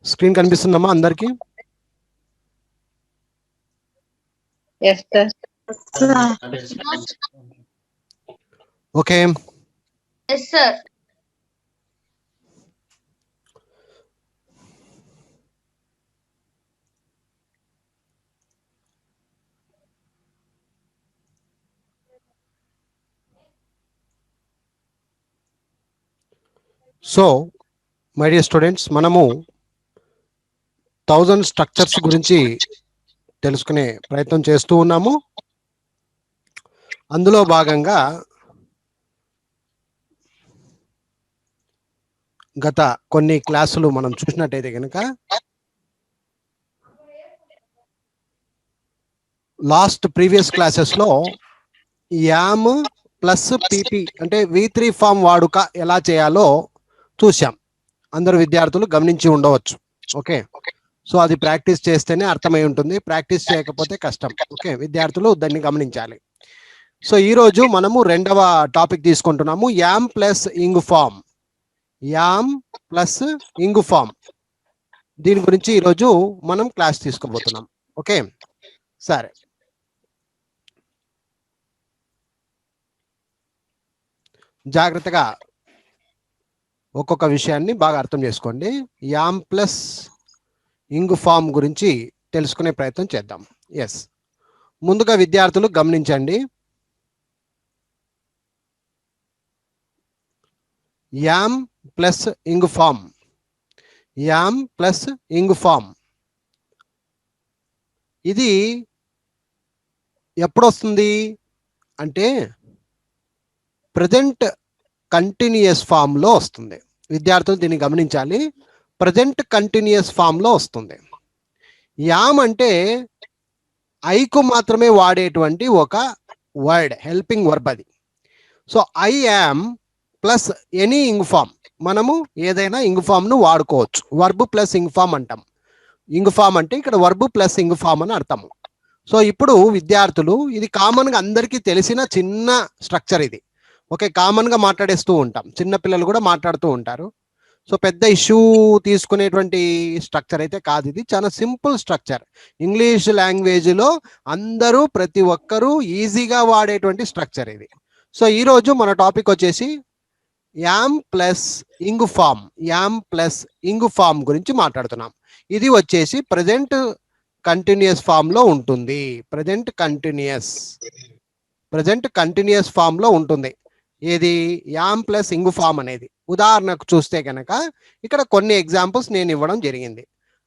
Screen కనిపిస్తుందమ్మా అందరికి? Yes, sir. Okay. Yes, sir. So my dear students, మనము 1000 structures గురించి తెలుసుకునే ప్రయత్నం చేస్తూ ఉన్నాము. అందులో భాగంగా గత కొన్ని క్లాసులు మనం చూసినట్టయితే కనుక ప్రీవియస్ క్లాసెస్లో యామ్ ప్లస్ పీపీ అంటే V3 ఫామ్ వాడుక ఎలా చేయాలో చూసాం. అందరు విద్యార్థులు గమనించి ఉండవచ్చు. ఓకే, సో అది ప్రాక్టీస్ చేస్తేనే అర్థమై ఉంటుంది, ప్రాక్టీస్ చేయకపోతే కష్టం. ఓకే, విద్యార్థులు దాన్ని గమనించాలి. సో ఈరోజు మనము రెండవ టాపిక్ తీసుకుంటున్నాము, am plus ing form. Am plus ing form, దీని గురించి ఈరోజు మనం క్లాస్ తీసుకోబోతున్నాం. ఓకే, సరే. జాగ్రత్తగా ఒక్కొక్క విషయాన్ని బాగా అర్థం చేసుకోండి. యామ్ ప్లస్ ఇంగ్ ఫామ్ గురించి తెలుసుకునే ప్రయత్నం చేద్దాం. ఎస్, ముందుగా విద్యార్థులు గమనించండి. Am plus ing form, am plus ing form ఇది ఎప్పుడు వస్తుంది అంటే ప్రజెంట్ కంటిన్యూయస్ ఫామ్లో వస్తుంది. విద్యార్థులు దీన్ని గమనించాలి, ప్రజెంట్ కంటిన్యూయస్ ఫామ్లో వస్తుంది. యామ్ అంటే ఐకు మాత్రమే వాడేటువంటి ఒక వర్డ్, హెల్పింగ్ వర్బ్ అది. So I am plus any ing form, మనము ఏదైనా ఇంగ్ ఫామ్ను వాడుకోవచ్చు. వర్బ్ ప్లస్ ఇంగ్ ఫామ్ అంటాం. ఇంగ్ ఫామ్ అంటే ఇక్కడ వర్బ్ ప్లస్ ఇంగ్ ఫామ్ అని అర్థము. సో ఇప్పుడు విద్యార్థులు, ఇది కామన్గా అందరికీ తెలిసిన చిన్న స్ట్రక్చర్ ఇది. ఓకే, కామన్గా మాట్లాడేస్తూ ఉంటాం, చిన్న పిల్లలు కూడా మాట్లాడుతూ ఉంటారు. సో పెద్ద ఇష్యూ తీసుకునేటువంటి స్ట్రక్చర్ అయితే కాదు, ఇది చాలా సింపుల్ స్ట్రక్చర్. ఇంగ్లీష్ లాంగ్వేజ్లో అందరూ ప్రతి ఒక్కరూ ఈజీగా వాడేటువంటి స్ట్రక్చర్ ఇది. సో ఈరోజు మన టాపిక్ వచ్చేసి am plus ing form, am plus ing form గురించి మాట్లాడుతున్నాం. ఇది వచ్చేసి ప్రజెంట్ కంటిన్యూయస్ ఫామ్లో ఉంటుంది. ప్రజెంట్ కంటిన్యూయస్ ఫామ్లో ఉంటుంది. ఏది యామ్ ప్లస్ ఇంగ్ ఫామ్ అనేది. ఉదాహరణకు చూస్తే కనుక ఇక్కడ కొన్ని ఎగ్జాంపుల్స్ నేను ఇవ్వడం జరిగింది.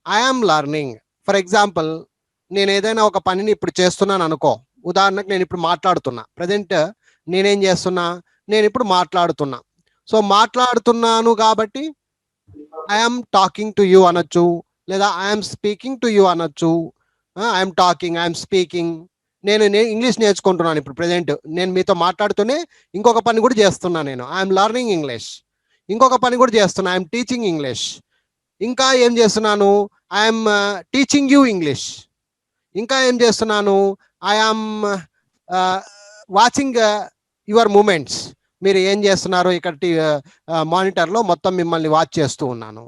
I am learning. ఫర్ ఎగ్జాంపుల్, నేను ఏదైనా ఒక పనిని ఇప్పుడు చేస్తున్నాను అనుకో. ఉదాహరణకు నేను ఇప్పుడు మాట్లాడుతున్నా, ప్రజెంట్ నేనేం చేస్తున్నా, నేను ఇప్పుడు మాట్లాడుతున్నా. సో మాట్లాడుతున్నాను కాబట్టి ఐఆమ్ టాకింగ్ టు యూ అనొచ్చు, లేదా ఐఎమ్ స్పీకింగ్ టు యూ అనొచ్చు. I'm talking, I'm speaking. నేను ఇంగ్లీష్ నేర్చుకుంటున్నాను ఇప్పుడు ప్రజెంట్, నేను మీతో మాట్లాడుతూనే ఇంకొక పని కూడా చేస్తున్నా. నేను ఐఎమ్ లర్నింగ్ ఇంగ్లీష్. ఇంకొక పని కూడా చేస్తున్నా, ఐఎమ్ టీచింగ్ ఇంగ్లీష్. ఇంకా ఏం చేస్తున్నాను, ఐఎమ్ టీచింగ్ యూ ఇంగ్లీష్. ఇంకా ఏం చేస్తున్నాను, ఐఎమ్ వాచింగ్ యువర్ మూమెంట్స్. మీరు ఏం చేస్తున్నారు ఇక్కడ మానిటర్లో మొత్తం మిమ్మల్ని వాచ్ చేస్తూ ఉన్నాను.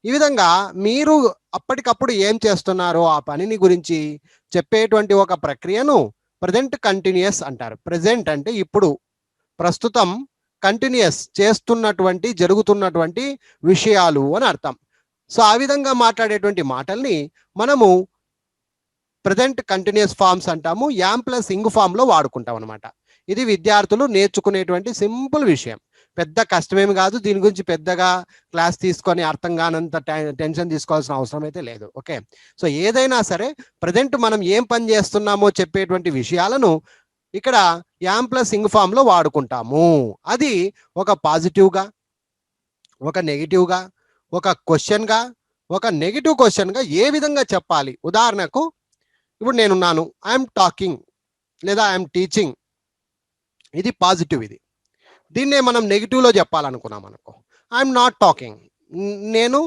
ఈ విధంగా మీరు అప్పటికప్పుడు ఏం చేస్తున్నారో ఆ పనిని గురించి చెప్పేటువంటి ఒక ప్రక్రియను ప్రజెంట్ కంటిన్యూయస్ అంటారు. ప్రజెంట్ అంటే ఇప్పుడు, ప్రస్తుతం, కంటిన్యూయస్ చేస్తున్నటువంటి, జరుగుతున్నటువంటి విషయాలు అని అర్థం. సో ఆ విధంగా మాట్లాడేటువంటి మాటల్ని మనము ప్రజెంట్ కంటిన్యూయస్ ఫామ్స్ అంటాము. యామ్ ప్లస్ ఇంగ్ ఫామ్లో వాడుకుంటాం అనమాట. ఇది విద్యార్థులు నేర్చుకునేటువంటి సింపుల్ విషయం, పెద్ద కష్టమేమి కాదు. దీని గురించి పెద్దగా క్లాస్ తీసుకొని అర్థం కానంత టెన్షన్ తీసుకోవాల్సిన అవసరం అయితే లేదు. ఓకే, సో ఏదైనా సరే ప్రజెంట్ మనం ఏం పని చేస్తున్నామో చెప్పేటువంటి విషయాలను ఇక్కడ యామ్ ప్లస్ ఇంగ్ ఫామ్లో వాడుకుంటాము. అది ఒక పాజిటివ్గా, ఒక నెగిటివ్గా, ఒక క్వశ్చన్గా, ఒక నెగిటివ్ క్వశ్చన్గా ఏ విధంగా చెప్పాలి. ఉదాహరణకు ఇప్పుడు నేనున్నాను, ఐఎమ్ టాకింగ్ లేదా ఐఎమ్ టీచింగ్, ఇది పాజిటివ్. ఇది దీన్నే మనం నెగిటివ్లో చెప్పాలనుకున్నాం అనుకో, ఐఎమ్ నాట్ టాకింగ్, నేను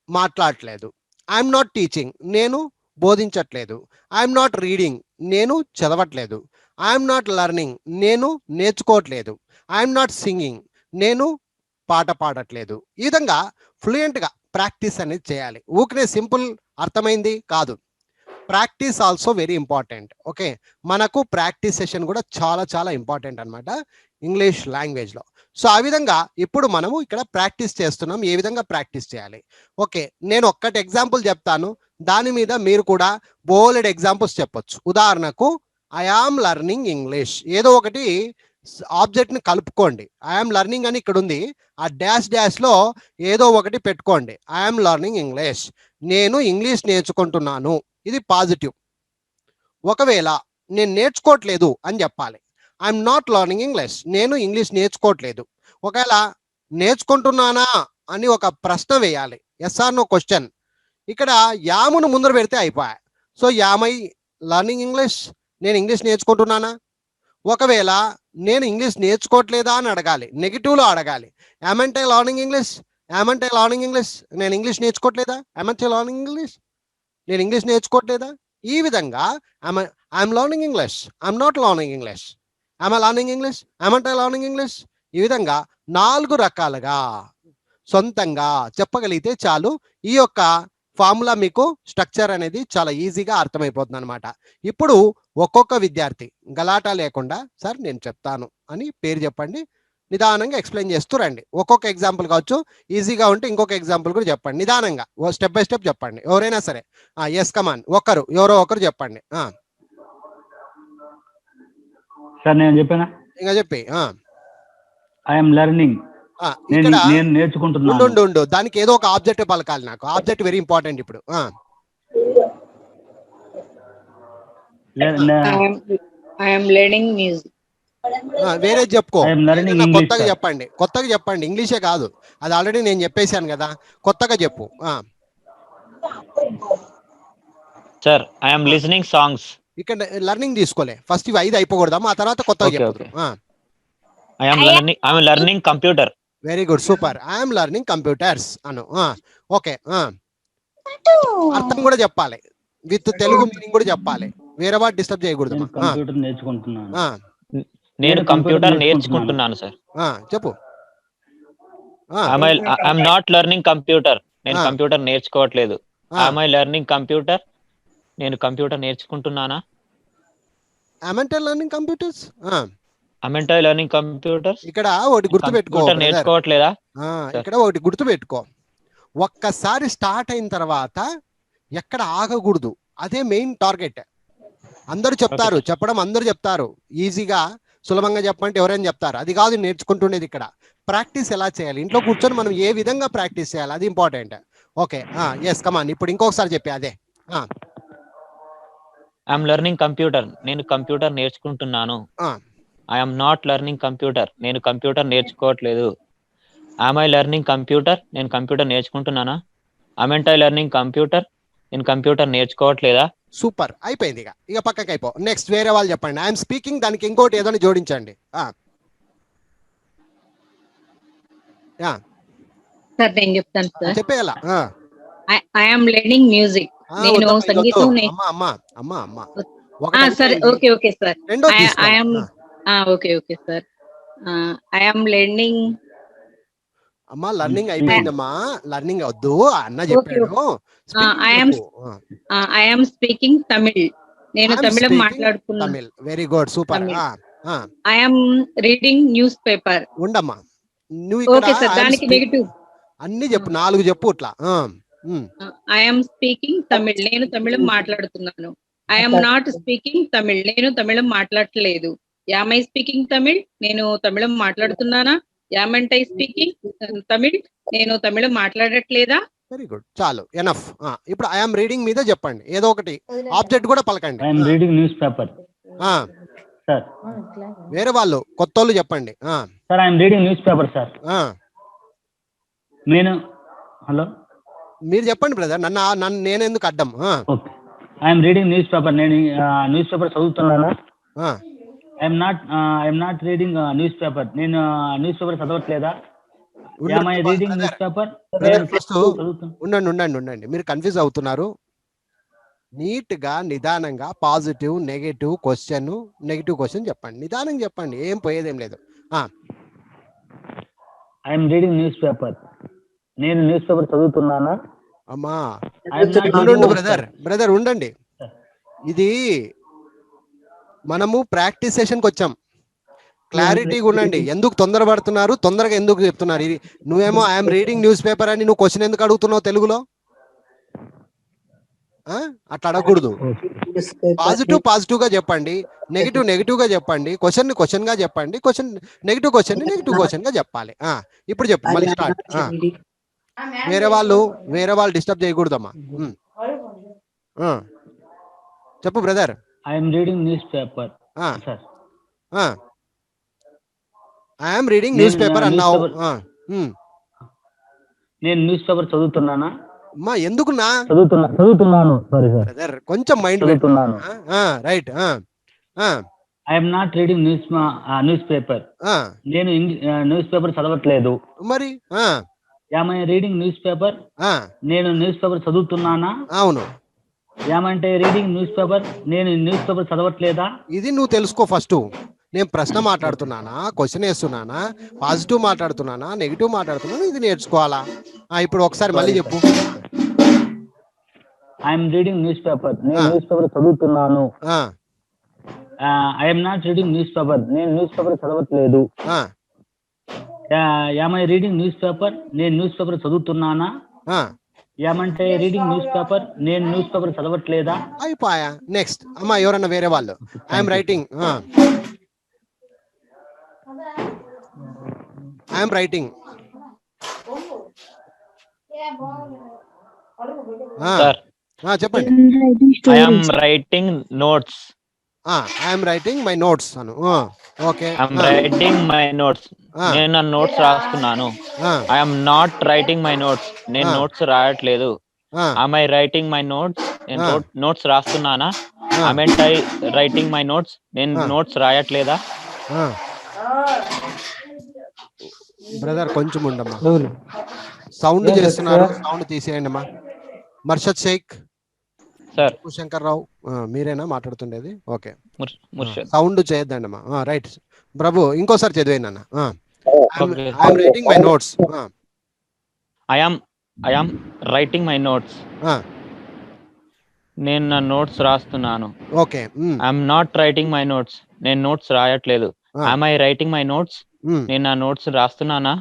మాట్లాడట్లేదు. ఐఎమ్ నాట్ టీచింగ్, నేను బోధించట్లేదు. ఐఎమ్ నాట్ రీడింగ్, నేను చదవట్లేదు. ఐఎమ్ నాట్ లెర్నింగ్, నేను నేర్చుకోవట్లేదు. ఐఎమ్ నాట్ సింగింగ్, నేను పాట పాడట్లేదు. ఈ విధంగా ఫ్లూయెంట్గా ప్రాక్టీస్ అనేది చేయాలి. ఊరికే సింపుల్ అర్థమైంది కాదు. Practice also very important. Okay, మనకు ప్రాక్టీస్ సెషన్ కూడా చాలా చాలా ఇంపార్టెంట్ అనమాట ఇంగ్లీష్ లాంగ్వేజ్లో. సో ఆ విధంగా ఇప్పుడు మనము ఇక్కడ ప్రాక్టీస్ చేస్తున్నాం. ఏ విధంగా ప్రాక్టీస్ చేయాలి? ఓకే, నేను ఒక్కటి ఎగ్జాంపుల్ చెప్తాను, దాని మీద మీరు కూడా బోలెడ్ ఎగ్జాంపుల్స్ చెప్పొచ్చు. ఉదాహరణకు ఐ ఆమ్ లెర్నింగ్ ఇంగ్లీష్, ఏదో ఒకటి ఆబ్జెక్ట్ని కలుపుకోండి. ఐఆమ్ లెర్నింగ్ అని ఇక్కడ ఉంది, ఆ డాష్ డాష్లో ఏదో ఒకటి పెట్టుకోండి. ఐఆమ్ లెర్నింగ్ ఇంగ్లీష్, నేను ఇంగ్లీష్ నేర్చుకుంటున్నాను, ఇది పాజిటివ్. ఒకవేళ నేను నేర్చుకోవట్లేదు అని చెప్పాలి. ఐఎమ్ నాట్ లెర్నింగ్ ఇంగ్లీష్, నేను ఇంగ్లీష్ నేర్చుకోవట్లేదు. ఒకవేళ నేర్చుకుంటున్నానా అని ఒక ప్రశ్న వేయాలి, ఎస్ ఆర్ నో క్వశ్చన్. ఇక్కడ యామును ముందర పెడితే అయిపోయా. So am I learning English, నేను ఇంగ్లీష్ నేర్చుకుంటున్నానా? ఒకవేళ నేను ఇంగ్లీష్ నేర్చుకోవట్లేదా అని అడగాలి, నెగిటివ్లో అడగాలి. Amn't I learning English, amn't I learning English, నేను ఇంగ్లీష్ నేర్చుకోవట్లేదా? యామంట్ ఐ లెర్నింగ్ ఇంగ్లీష్, నేను ఇంగ్లీష్ నేర్చుకోవట్లేదా? ఈ విధంగా I'm learning English, I'm not learning English, I'm learning English, amn't I learning English. ఈ విధంగా 4 రకాలుగా సొంతంగా చెప్పగలిగితే చాలు. ఈ యొక్క ఫార్ములా మీకు స్ట్రక్చర్ అనేది చాలా ఈజీగా అర్థమైపోతుంది అనమాట. ఇప్పుడు ఒక్కొక్క విద్యార్థి గలాటా లేకుండా సార్ నేను చెప్తాను అని పేరు చెప్పండి, నిదానంగా ఎక్స్ప్లెయిన్ చేస్తూ రండి. ఒక్కొక్క ఎగ్జాంపుల్ కావచ్చు, ఈజీగా ఉంటే ఇంకొక ఎగ్జాంపుల్ కూడా చెప్పండి. నిదానంగా స్టెప్ బై స్టెప్ చెప్పండి, ఎవరైనా సరే. ఎస్ కమాన్, ఎవరో ఒకరు చెప్పండి. సార్ నేను చెప్పానా? ఇంకా చెప్పి ఐఎమ్ లెర్నింగ్, ఇక్కడ నేను నేర్చుకుంటున్నాను. ఉండు, దానికి ఏదో ఒక ఆబ్జెక్ట్ పలకాలి. నాకు ఆబ్జెక్ట్ వెరీ ఇంపార్టెంట్ ఇప్పుడు. I am learning music. వేరే చెప్పుకో, కొత్తగా English, చెప్పండి. కొత్తగా చెప్పండి, ఇంగ్లీషే కాదు, అది ఆల్రెడీ నేను చెప్పేశాను కదా, కొత్తగా చెప్పు. Sir I'm listening songs. ఇక్కడ లెర్నింగ్ తీసుకోలే, ఫస్ట్ ఇవి 5 అయిపోకూడదాం, ఆ తర్వాత కొత్తగా చెప్పు. I'm learning computer. Very good, super. I'm learning computers Anu. Okay, అర్థం కూడా చెప్పాలి, విత్ తెలుగు మీనింగ్ కూడా చెప్పాలి, వేరే వాటి డిస్టర్బ్ చేయకూడదు. కంప్యూటర్ నేర్చుకుంటున్నాను. నేను కంప్యూటర్ నేర్చుకుంటున్నాను సార్. చెప్పు. ఐఎమ్ నాట్ లెర్నింగ్ కంప్యూటర్, నేను కంప్యూటర్ నేర్చుకోవట్లేదు. ఐఎమ్ ఐ లెర్నింగ్ కంప్యూటర్, నేను కంప్యూటర్ నేర్చుకుంటున్నానా? I'm learning computers, I'm I learning computer. ఇక్కడ ఒకటి గుర్తుపెట్టుకో, నేర్చుకోవట్లేదా? ఇక్కడ ఒకటి గుర్తుపెట్టుకో, ఒక్కసారి స్టార్ట్ అయిన తర్వాత ఎక్కడ ఆగకూడదు, అదే మెయిన్ టార్గెట్. అందరూ చెప్తారు, చెప్పడం అందరూ చెప్తారు, ఈజీగా సులభంగా చెప్పంటే ఎవరైనా చెప్తారు, అది కాదు నేర్చుకుంటుండేది. ఇక్కడ ప్రాక్టీస్ ఎలా చేయాలి, ఇంట్లో కూర్చొని మనం ఏ విధంగా ప్రాక్టీస్ చేయాలి, అది ఇంపార్టెంట్. ఓకే, ఎస్ కమాన్, ఇప్పుడు ఇంకొకసారి చెప్పే అదే. ఐఎమ్ లెర్నింగ్ కంప్యూటర్, నేను కంప్యూటర్ నేర్చుకుంటున్నాను. ఐఎమ్ నాట్ లెర్నింగ్ కంప్యూటర్, నేను కంప్యూటర్ నేర్చుకోవట్లేదు. ఐఎమ్ ఐ లెర్నింగ్ కంప్యూటర్, నేను కంప్యూటర్ నేర్చుకుంటున్నానా? ఐఎమ్ ఐ లెర్నింగ్ కంప్యూటర్, నేను కంప్యూటర్ నేర్చుకోవట్లేదా? సూపర్, అయిపోయింది. ఇక పక్కకి అయిపో. నెక్స్ట్ వేరే వాళ్ళు చెప్పండి. ఐఎమ్ స్పీకింగ్, దానికి ఇంకోటి ఏదో జోడించండి. సార్ నేను చెప్తాను సార్. చెప్పేయాలా? I am learning music. నేను సంగీతం sir. Okay sir. I am okay sir. I am learning. అమ్మా లర్నింగ్ అయిపోయిందమ్మా, లర్నింగ్ వద్దు అన్న చెప్పాడు. I am speaking Tamil. నేను తమిళం మాట్లాడుతున్నాను. Tamil, very good, super. I am reading newspaper. ఉండమ్మా, నువ్వు ఇక్కడ ఓకే సార్, దానికి నెగటివ్ అన్ని చెప్పు, 4 చెప్పు ఇట్లా. I am speaking Tamil. నేను తమిళం మాట్లాడుతున్నాను. I am not speaking Tamil. నేను తమిళం మాట్లాడట్లేదు. Am I speaking Tamil? నేను తమిళం మాట్లాడుతున్నానా? Am I speaking Tamil? నేను తమిళం మాట్లాడట్లేదా? వెరీ గుడ్, చాలు, ఎనఫ్. ఇప్పుడు ఐ యామ్ రీడింగ్ మీద చెప్పండి, ఏదో ఒకటి ఆబ్జెక్ట్ కూడా పలకండి. I am reading newspaper. Sir వేరే వాళ్ళు కొత్త వాళ్ళు చెప్పండి. Sir I am reading newspaper sir. నేను హలో మీరు చెప్పండి బ్రదర్, నన్ను నేను ఎందుకు అడ్డం? Okay, I am reading newspaper, నేను న్యూస్ పేపర్ చదువుతున్నాను. I am not reading newspaper, నేను న్యూస్ పేపర్ చదవట్లేదా? Am I reading news paper? ఉండండి, మీరు కన్ఫ్యూజ్ అవుతున్నారు. నీట్ గా నిదానంగా పాజిటివ్ నెగటివ్ క్వశ్చన్ చెప్పండి. నిదానంగా చెప్పండి, ఏం పోయేదేం లేదు. I'm reading newspaper. నేను న్యూస్ పేపర్ చదువుతున్నానా? అమ్మా ఐఎమ్ నాట్ ఉండు బ్రదర్ ఉండండి. ఇది మనము ప్రాక్టీస్ సెషన్కి వచ్చాం. క్లారిటీగా ఉండండి. ఎందుకు తొందరపడుతున్నారు, తొందరగా ఎందుకు చెప్తున్నారు? ఇది నువ్వేమో ఐఎమ్ రీడింగ్ న్యూస్ పేపర్ అని నువ్వు క్వశ్చన్ ఎందుకు అడుగుతున్నావు తెలుగులో? అట్లా అడగకూడదు. పాజిటివ్ గా చెప్పండి, నెగిటివ్ గా చెప్పండి, క్వశ్చన్ గా చెప్పండి, నెగిటివ్ క్వశ్చన్ గా చెప్పాలి. ఇప్పుడు చెప్పు, మళ్ళీ స్టార్ట్. వేరే వాళ్ళు డిస్టర్బ్ చేయకూడదమ్మా. చెప్పు brother. I'm reading news paper. I'm reading news paper అన్నావు. నేను న్యూస్ పేపర్ చదువుతున్నానా? అమ్మా ఎందుకు నా చదువుతున్నాను. సారీ సార్ బ్రదర్, కొంచెం మైండ్ చదువుతున్నాను. Right. I'm not reading newspaper. నేను న్యూస్ పేపర్ చదవట్లేదు. మరి yam I reading newspaper? నేను న్యూస్ పేపర్ చదువుతున్నానా? అవును. యామ్ అంటే రీడింగ్ న్యూస్ పేపర్, నేను న్యూస్ పేపర్ చదవట్లేదా? ఇది నువ్వు తెలుసుకో ఫస్ట్. నేను ప్రశ్న మాట్లాడుతున్నానా, క్వశ్చన్ వేస్తున్నానా, పాజిటివ్ మాట్లాడుతున్నానా, నెగిటివ్ మాట్లాడుతున్నానా, ఇది నేర్చుకోవాలా. ఇప్పుడు ఒకసారి మళ్ళీ చెప్పు. I'm reading newspaper. నేను న్యూస్ పేపర్ చదువుతున్నాను. I'm not reading newspaper. నేను న్యూస్ పేపర్ చదవట్లేదు. Am I reading newspaper? నేను న్యూస్ పేపర్ చదువుతున్నానా? ఏమంటే రీడింగ్ న్యూస్ పేపర్, నేను న్యూస్ పేపర్ చదవట్లేదా? అయిపోయా. నెక్స్ట్ అమ్మా, ఎవరన్నా వేరే వాళ్ళు. I'm writing. చెప్పండి. I'm writing notes. I'm writing my notes అను. Okay. I'm writing my notes. నేను నా నోట్స్ రాస్తున్నాను. I'm not writing my notes. నేను నోట్స్ రాయట్లేదు. I'm I writing my notes. నేను నోట్స్ రాస్తున్నానా? I'm I writing my notes. నేను నోట్స్ రాయట్లేదా? బ్రదర్ కొంచెం ఉండమ్మా, సౌండ్ చేస్తున్నారు, సౌండ్ తీసేయండి అమ్మా. మర్షద్ షేక్ సార్. శంకర్ రావు మీరేనా మాట్లాడుతుండేది? ఓకే, సౌండ్ చేయొద్దండి అమ్మా. రైట్ ప్రభు, ఇంకోసారి చదివేయండి అన్న. I'm writing my notes. I'm writing my notes. నేను నా నోట్స్ రాస్తున్నాను. Okay. I'm not writing my notes. నేను నోట్స్ రాయట్లేదు. I'm I writing my notes. నేను నా నోట్స్ రాస్తున్నానా?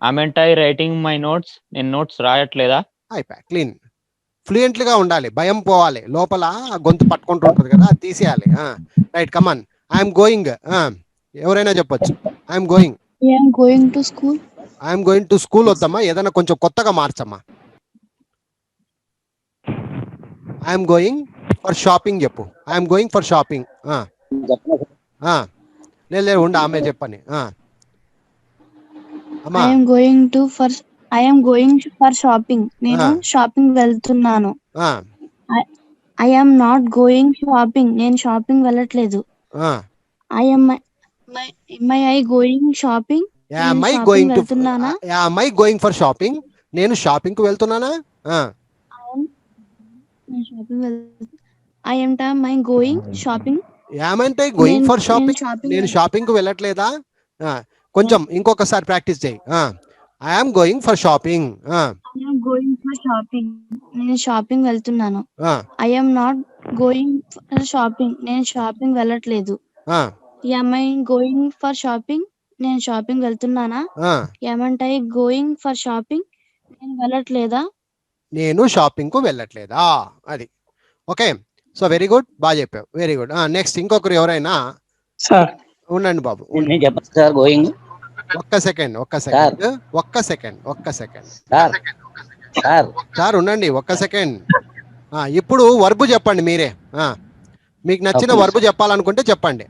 I'm I writing my notes. నేను నోట్స్ రాయట్లేదా? అయిపోయి. క్లీన్, ఫ్లూయెంట్ గా ఉండాలి. భయం పోవాలి, లోపల గొంతు పట్టుకుంటూ ఉంటుంది కదా, అది తీసేయాలి. Right, come on. I'm going. ఎవరైనా చెప్పొచ్చు. I'm going. I'm going to school వద్దమ్మా, ఏదైనా కొంచెం కొత్తగా మార్చమ్మా. ఐఎమ్ గోయింగ్ ఫర్ షాపింగ్ చెప్పు. I'm going for shopping. లేదు ఉండ, ఆమె చెప్పని. I'm going for shopping. నేను షాపింగ్ వెళ్తున్నాను. I'm not going shopping. నేను షాపింగ్ వెళ్ళట్లేదు. I'm I going shopping. I going for shopping. నేను షాపింగ్ కు వెళ్తున్నానా? I'm going shopping. Going for shopping. నేను షాపింగ్ కు వెళ్ళట్లేదా? కొంచెం ఇంకొకసారి ప్రాక్టీస్ చేయి. I'm going for shopping. నేను షాపింగ్ వెళ్తున్నాను. I'm not going for shopping. నేను షాపింగ్ వెళ్ళట్లేదు. I'm I going for shopping. నేను షాపింగ్ వెళ్తున్నానా? I going for shopping. నేను వెళ్ళట్లేదా? నేను షాపింగ్ కు వెళ్ళట్లేదా? అది ఓకే. సో వెరీ గుడ్, బాగా చెప్పావు, వెరీ గుడ్. నెక్స్ట్ ఇంకొకరు ఎవరైనా ఉండండి బాబు. గోయింగ్. ఒక్క సెకండ్ సార్ ఉండండి, ఒక్క సెకండ్. ఇప్పుడు వర్బు చెప్పండి మీరే. మీకు నచ్చిన వర్బు చెప్పాలనుకుంటే చెప్పండి.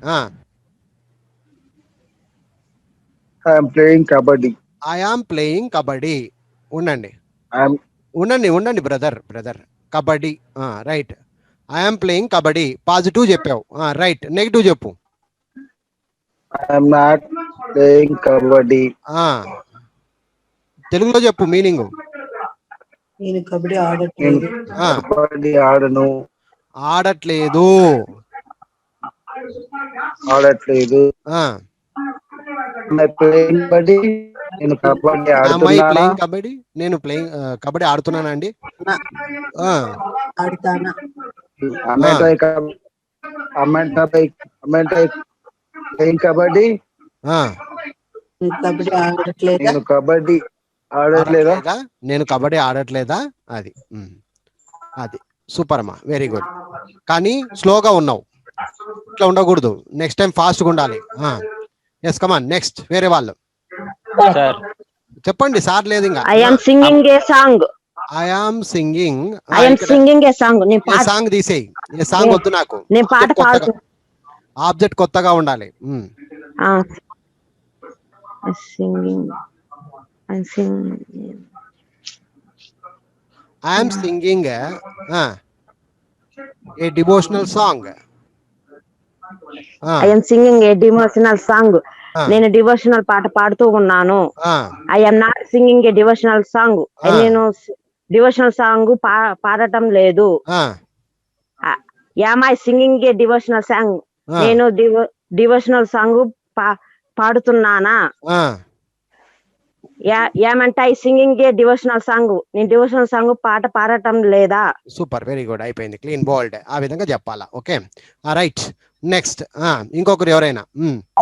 I'm playing kabaddi. ఉండండి brother. Kabaddi, right. I'm playing kabaddi, positive చెప్పావు. రైట్, నెగిటివ్ చెప్పు. I'm not playing kabaddi. తెలుగులో చెప్పు మీనింగ్. నేను కబడ్డీ ఆడను. ఆడట్లేదు. ఆడట్లేదు. ప్లేయింగ్ కబడ్డీ, నేను kabaddi am I ఆడుతున్నానా? playing kabaddi? నేను ప్లేయింగ్ కబడ్డీ ఆడుతున్నానా అండి? ఆడుతానా? ప్లేయింగ్ కబడ్డీ, కబడ్డీ ఆడట్లేదా? నేను కబడ్డీ ఆడట్లేదా? నేను కబడ్డీ ఆడట్లేదా? అది అది సూపర్ అమ్మా, వెరీ గుడ్. కానీ స్లోగా ఉన్నావు, ఇట్లా ఉండకూడదు. నెక్స్ట్ టైం ఫాస్ట్గా ఉండాలి. ఎస్ కమాన్, నెక్స్ట్ వేరే వాళ్ళు సార్ చెప్పండి. సార్ లేదు ఇంకా. I am singing a song. I am singing. I am singing a song. A song తీసేయి. ఏ సాంగ్ వద్దు నాకు. నేను పాట పాడుతూ ఆబ్జెక్ట్ కొత్తగా ఉండాలి. Singing. I am singing a devotional song. I am singing a devotional song. నేను డివోషనల్ పాట పాడుతూ ఉన్నాను. I am not singing a devotional song. నేను డివోషనల్ సాంగ్ పాడటం లేదు. Am I singing a devotional song? నేను డివోషనల్ సాంగ్ పాడుతున్నానా? ఏమంటే I singing a devotional song, నేను డివోషనల్ సాంగ్ పాట పాడటం లేదా? సూపర్, వెరీ గుడ్, అయిపోయింది. క్లీన్ బోల్డ్, ఆ విధంగా చెప్పాలా. Okay, right. నెక్స్ట్ ఇంకొకరు ఎవరైనా.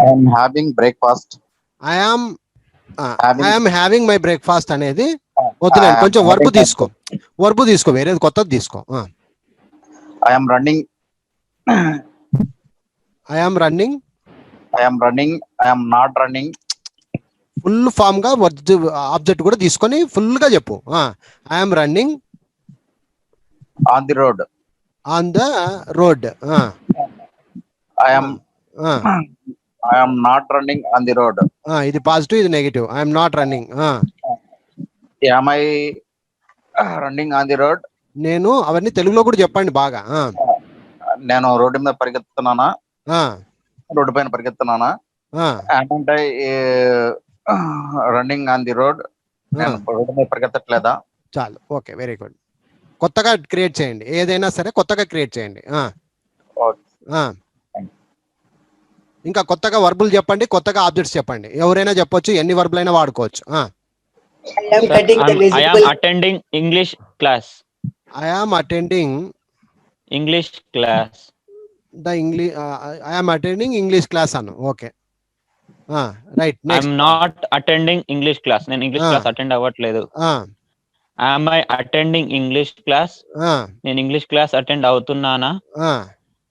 I am having breakfast. I am having my breakfast అనేది వద్దులేండి, కొంచెం వర్బ్ తీసుకో, వేరేది కొత్తది తీసుకో. I am running. I am running. I am running. I am not running. Full form గా ఆబ్జెక్ట్ కూడా తీసుకొని ఫుల్ గా చెప్పు. I am running on the road. On the road. I am not running on the road. ఇది positive, ఇది negative. I am not running. Am I running on the road? నేను అవన్నీ తెలుగులో కూడా చెప్పండి బాగా. నేను రోడ్డు మీద పరిగెత్తున్నానా? రోడ్డు పైన పరిగెత్తున్నానా? అంటే రన్నింగ్ ఆన్ ది రోడ్, నేను రోడ్డు మీద పరిగెత్తట్లేదా? చాలు, ఓకే, వెరీ గుడ్. కొత్తగా క్రియేట్ చేయండి, ఏదైనా సరే కొత్తగా క్రియేట్ చేయండి. ఇంకా కొత్తగా వర్బులు చెప్పండి, కొత్తగా ఆబ్జెక్ట్స్ చెప్పండి. ఎవరైనా చెప్పొచ్చు, ఎన్ని వర్బులైనా వాడుకోవచ్చు. I am attending English class. I am attending English class. I am attending English class అను. Okay, right. I am not attending English class. నేను ఇంగ్లీష్ క్లాస్ అటెండ్ అవ్వట్లేదు. Am I attending English class? నేను English class attend అవుతున్నానా?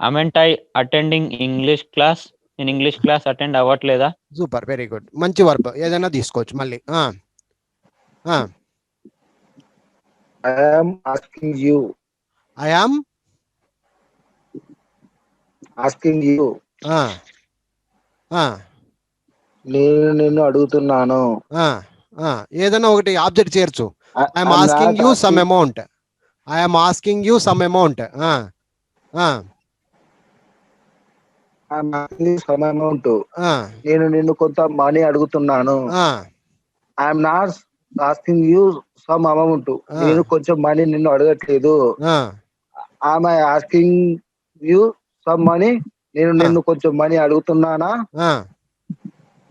Aren't I attending English class? నేను English class attend అవ్వట్లేదా? Super, very good. మంచి verb ఏదైనా తీసుకోవచ్చు మళ్ళీ. I am asking you. I am asking you. నేను నిన్ను అడుగుతున్నాను. ఏదైనా ఒకటి ఆబ్జెక్ట్ చేర్చు. I am asking you some amount. I am asking you some amount. నేను నిన్ను కొంత మనీ అడుగుతున్నాను. I am not asking you some amount. నేను కొంచెం మనీ నిన్ను అడగట్లేదు. Am I asking you some money? నేను నిన్ను కొంచెం మనీ అడుగుతున్నానా?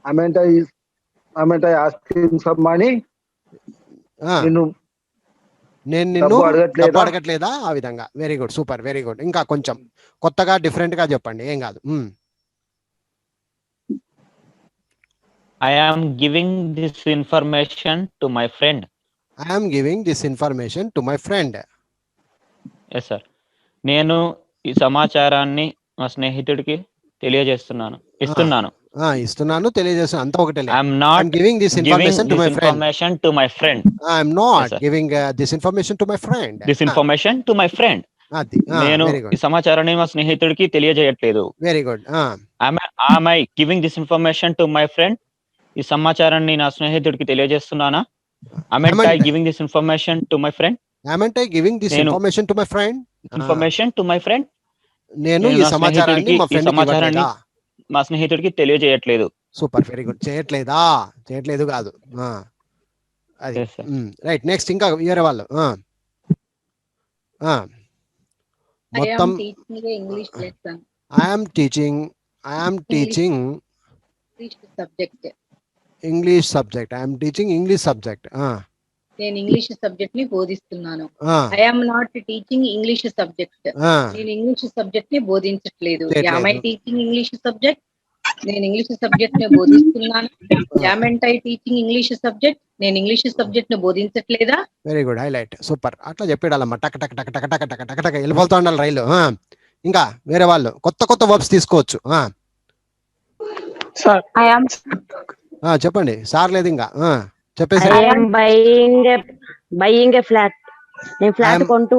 Aren't I asking some money? నేను నిన్ను అడగట్లేదా? ఆ విధంగా. Very good, super, very good. ఇంకా కొంచెం కొత్తగా డిఫరెంట్ గా చెప్పండి, ఏం కాదు. I am giving this information to my friend. I am giving this information to my friend. Yes sir. నేను ఈ సమాచారాన్ని మా స్నేహితుడికి తెలియజేస్తున్నాను, ఇస్తున్నాను. తెలియజేస్తున్నాను, అంతా ఒకటే. I am not giving this information to my friend. I am not giving this information to my friend. This information to my friend. నేను ఈ సమాచారాన్ని మా స్నేహితుడికి తెలియజేయట్లేదు. Very good. Am I giving this information to my friend? ఈ సమాచారాన్ని నా స్నేహితుడికి తెలియజేస్తున్నానా? Am I giving this information to my friend? Am I giving this information to my friend? Information to my friend. నేను ఈ సమాచారాన్ని మా స్నేహితుడికి తెలియజేయట్లేదు. Super, very good. చేయట్లేదు కాదు. అది రైట్. నెక్స్ట్ ఇంకా వేరే వాళ్ళు. మొత్తం teaching a English lesson. I am teaching English subject. English subject. I am teaching English subject. నేను ఇంగ్లీష్ సబ్జెక్ట్ ని బోధిస్తున్నాను. I am not teaching English subject. నేను ఇంగ్లీష్ సబ్జెక్ట్ ని బోధించట్లేదు. Am I teaching English subject? నేను English subject ని బోధిస్తున్నాను. Am I teaching English subject? నేను ఇంగ్లీష్ సబ్జెక్ట్ ని బోధించట్లేదా? Very good, highlight, super. అట్లా చెప్పేడాలమ్మా, టక్ టక్ టక్ టక్ టక్ టక్ టక్ టక్ వెళ్ళిపోతూ ఉండాలి రైలు. ఇంకా వేరే వాళ్ళు కొత్త కొత్త వర్బ్స్ తీసుకోవచ్చు. సార్ ఐ యామ్ చెప్పండి. సార్ లేదు ఇంకా చెప్పేసి. I am buying a flat. నేను ఫ్లాట్ కొంటూ.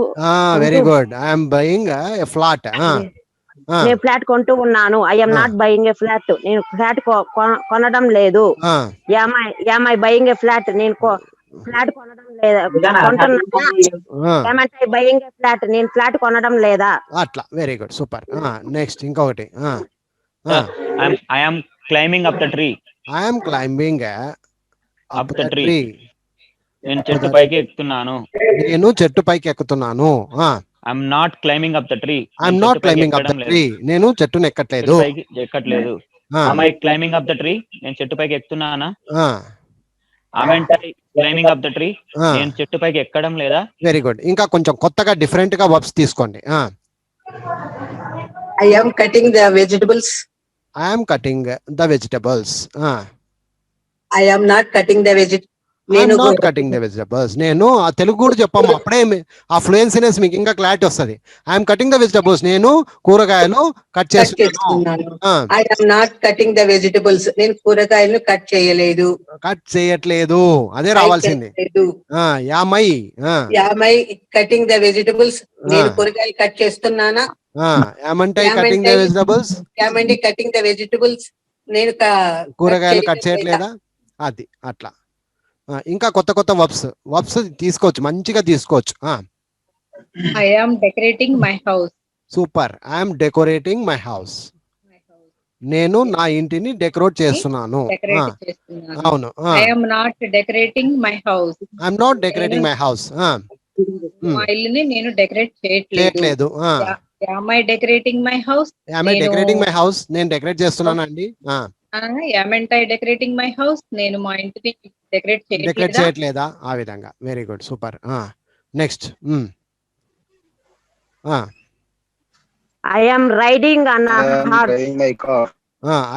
Very good. I am buying a flat. నేను ఫ్లాట్ కొంటూ ఉన్నాను. I am not buying a flat. నేను ఫ్లాట్ కొనడం లేదు. Am I buying a flat. నేను ఫ్లాట్ కొనడం లేదా? కొంటున్నా. Buying a flat. నేను ఫ్లాట్ కొనడం లేదా? అట్లా. Very good, super. నెక్స్ట్ ఇంకొకటి. I am climbing up the tree. I am climbing up the tree. నేను చెట్టు పైకి ఎక్కుతున్నాను. నేను చెట్టు పైకి ఎక్కుతున్నాను. I'm not climbing up the tree. I'm not climbing up the tree. నేను చెట్టును ఎక్కట్లేదు. ఎక్కట్లేదు. Am I climbing up the tree? నేను చెట్టు పైకి ఎక్కుతున్నానా? Am I climbing up the tree? నేను చెట్టు పైకి ఎక్కడం లేదా? Very good. ఇంకా కొంచెం కొత్తగా డిఫరెంట్ గా వర్బ్స్ తీసుకోండి. I am cutting the vegetables. I am cutting the vegetables. I am not cutting the vegetables. I am not cutting the vegetables. నేను ఆ తెలుగు కూడా చెప్పాము, అప్పుడే ఆ ఫ్లూయెన్సీనెస్ మీకు ఇంకా క్లారిటీ వస్తుంది. I am cutting the vegetables. నేను కూరగాయలు కట్ చేస్తున్నాను. I am not cutting the vegetables. నేను కూరగాయలను కట్ చేయట్లేదు. అదే రావాల్సింది. Am I cutting the vegetables? నేను కూరగాయలు కట్ చేస్తున్నానా? Am I cutting the vegetables? Am I cutting the vegetables? నేను కూరగాయలు కట్ చేయట్లేదా? అది అట్లా. ఇంకా కొత్త కొత్త వర్బ్స్ తీసుకోవచ్చు, మంచిగా తీసుకోవచ్చు. I am decorating my house. Super. I am decorating my house. నేను నా ఇంటిని డెకరేట్ చేస్తున్నాను. అవును. I am not decorating my house. I am not decorating my house. మా ఇల్లుని నేను డెకరేట్ చేయట్లేదు. Am I decorating my house? Am I decorating my house? నేను డెకరేట్ చేస్తున్నాను అండి. Am I decorating my house? నేను మా ఇంటిని డెకరేట్ చేయట్లేదా? ఆ విధంగా. Very good, super. Next. I am riding on a horse. My car.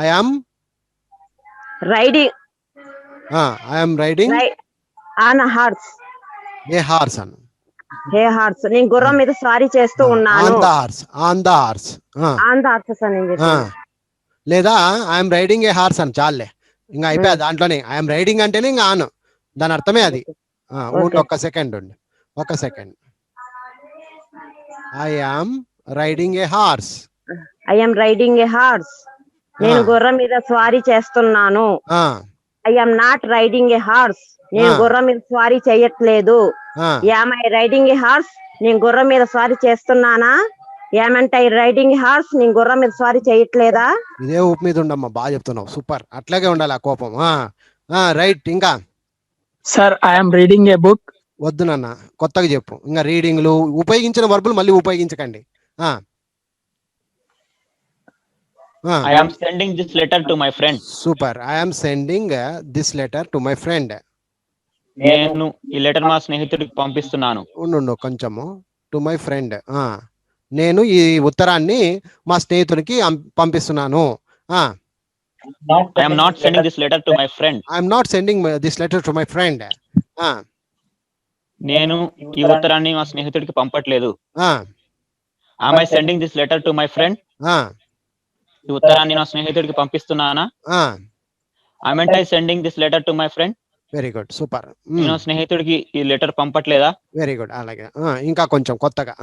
I am riding. I am riding on a horse. A horse Anu. A horse. నేను గుర్రం మీద స్వారీ చేస్తూ ఉన్నాను. On the horse. లేదా ఐఎమ్ రైడింగ్ ఏ హార్స్ అని చాలే, ఇంకా అయిపోయా దాంట్లోనే. ఐఎమ్ రైడింగ్ అంటేనే ఇంకా ఆను, దాని అర్థమే అది. ఒక్క సెకండ్ ఉండి, ఒక్క second. I am riding A horse. I am riding A horse. నేను గుర్రం మీద స్వారీ చేస్తున్నాను. I am not riding A horse. నేను గుర్రం మీద స్వారీ చేయట్లేదు. Yam I riding A horse. నేను గుర్రం మీద స్వారీ చేస్తున్నానా? యామంటే రైడింగ్ హార్స్. నేను గుర్రం మీద స్వారీ చేయట్లేదా? ఇదే ఊపు మీద ఉండమ్మా, బాగా చెప్తున్నావు, సూపర్. అట్లాగే ఉండాలి ఆ కోపం. రైట్. ఇంకా sir I am reading A book. వద్దు నాన్న, కొత్తగా చెప్పు. ఇంకా రీడింగ్లు ఉపయోగించిన వర్బులు మళ్ళీ ఉపయోగించకండి. I am sending this letter to my friend. Super. I am sending this letter to my friend. నేను ఈ లెటర్ మా స్నేహితుడికి పంపిస్తున్నాను. ఉండు కొంచెము. To my friend. నేను ఈ ఉత్తరాన్ని మా స్నేహితుడికి పంపిస్తున్నాను. I am not sending this letter to my friend. I am not sending this letter to my friend. నేను ఈ ఉత్తరాన్ని మా స్నేహితుడికి పంపట్లేదు. Am I sending this letter to my friend? ఈ ఉత్తరాన్ని నా స్నేహితుడికి పంపిస్తున్నానా? Am I sending this letter to my friend? Very good, super. నేను స్నేహితుడికి ఈ లెటర్ పంపట్లేదా? Very good. అలాగే. ఇంకా కొంచెం కొత్తగా.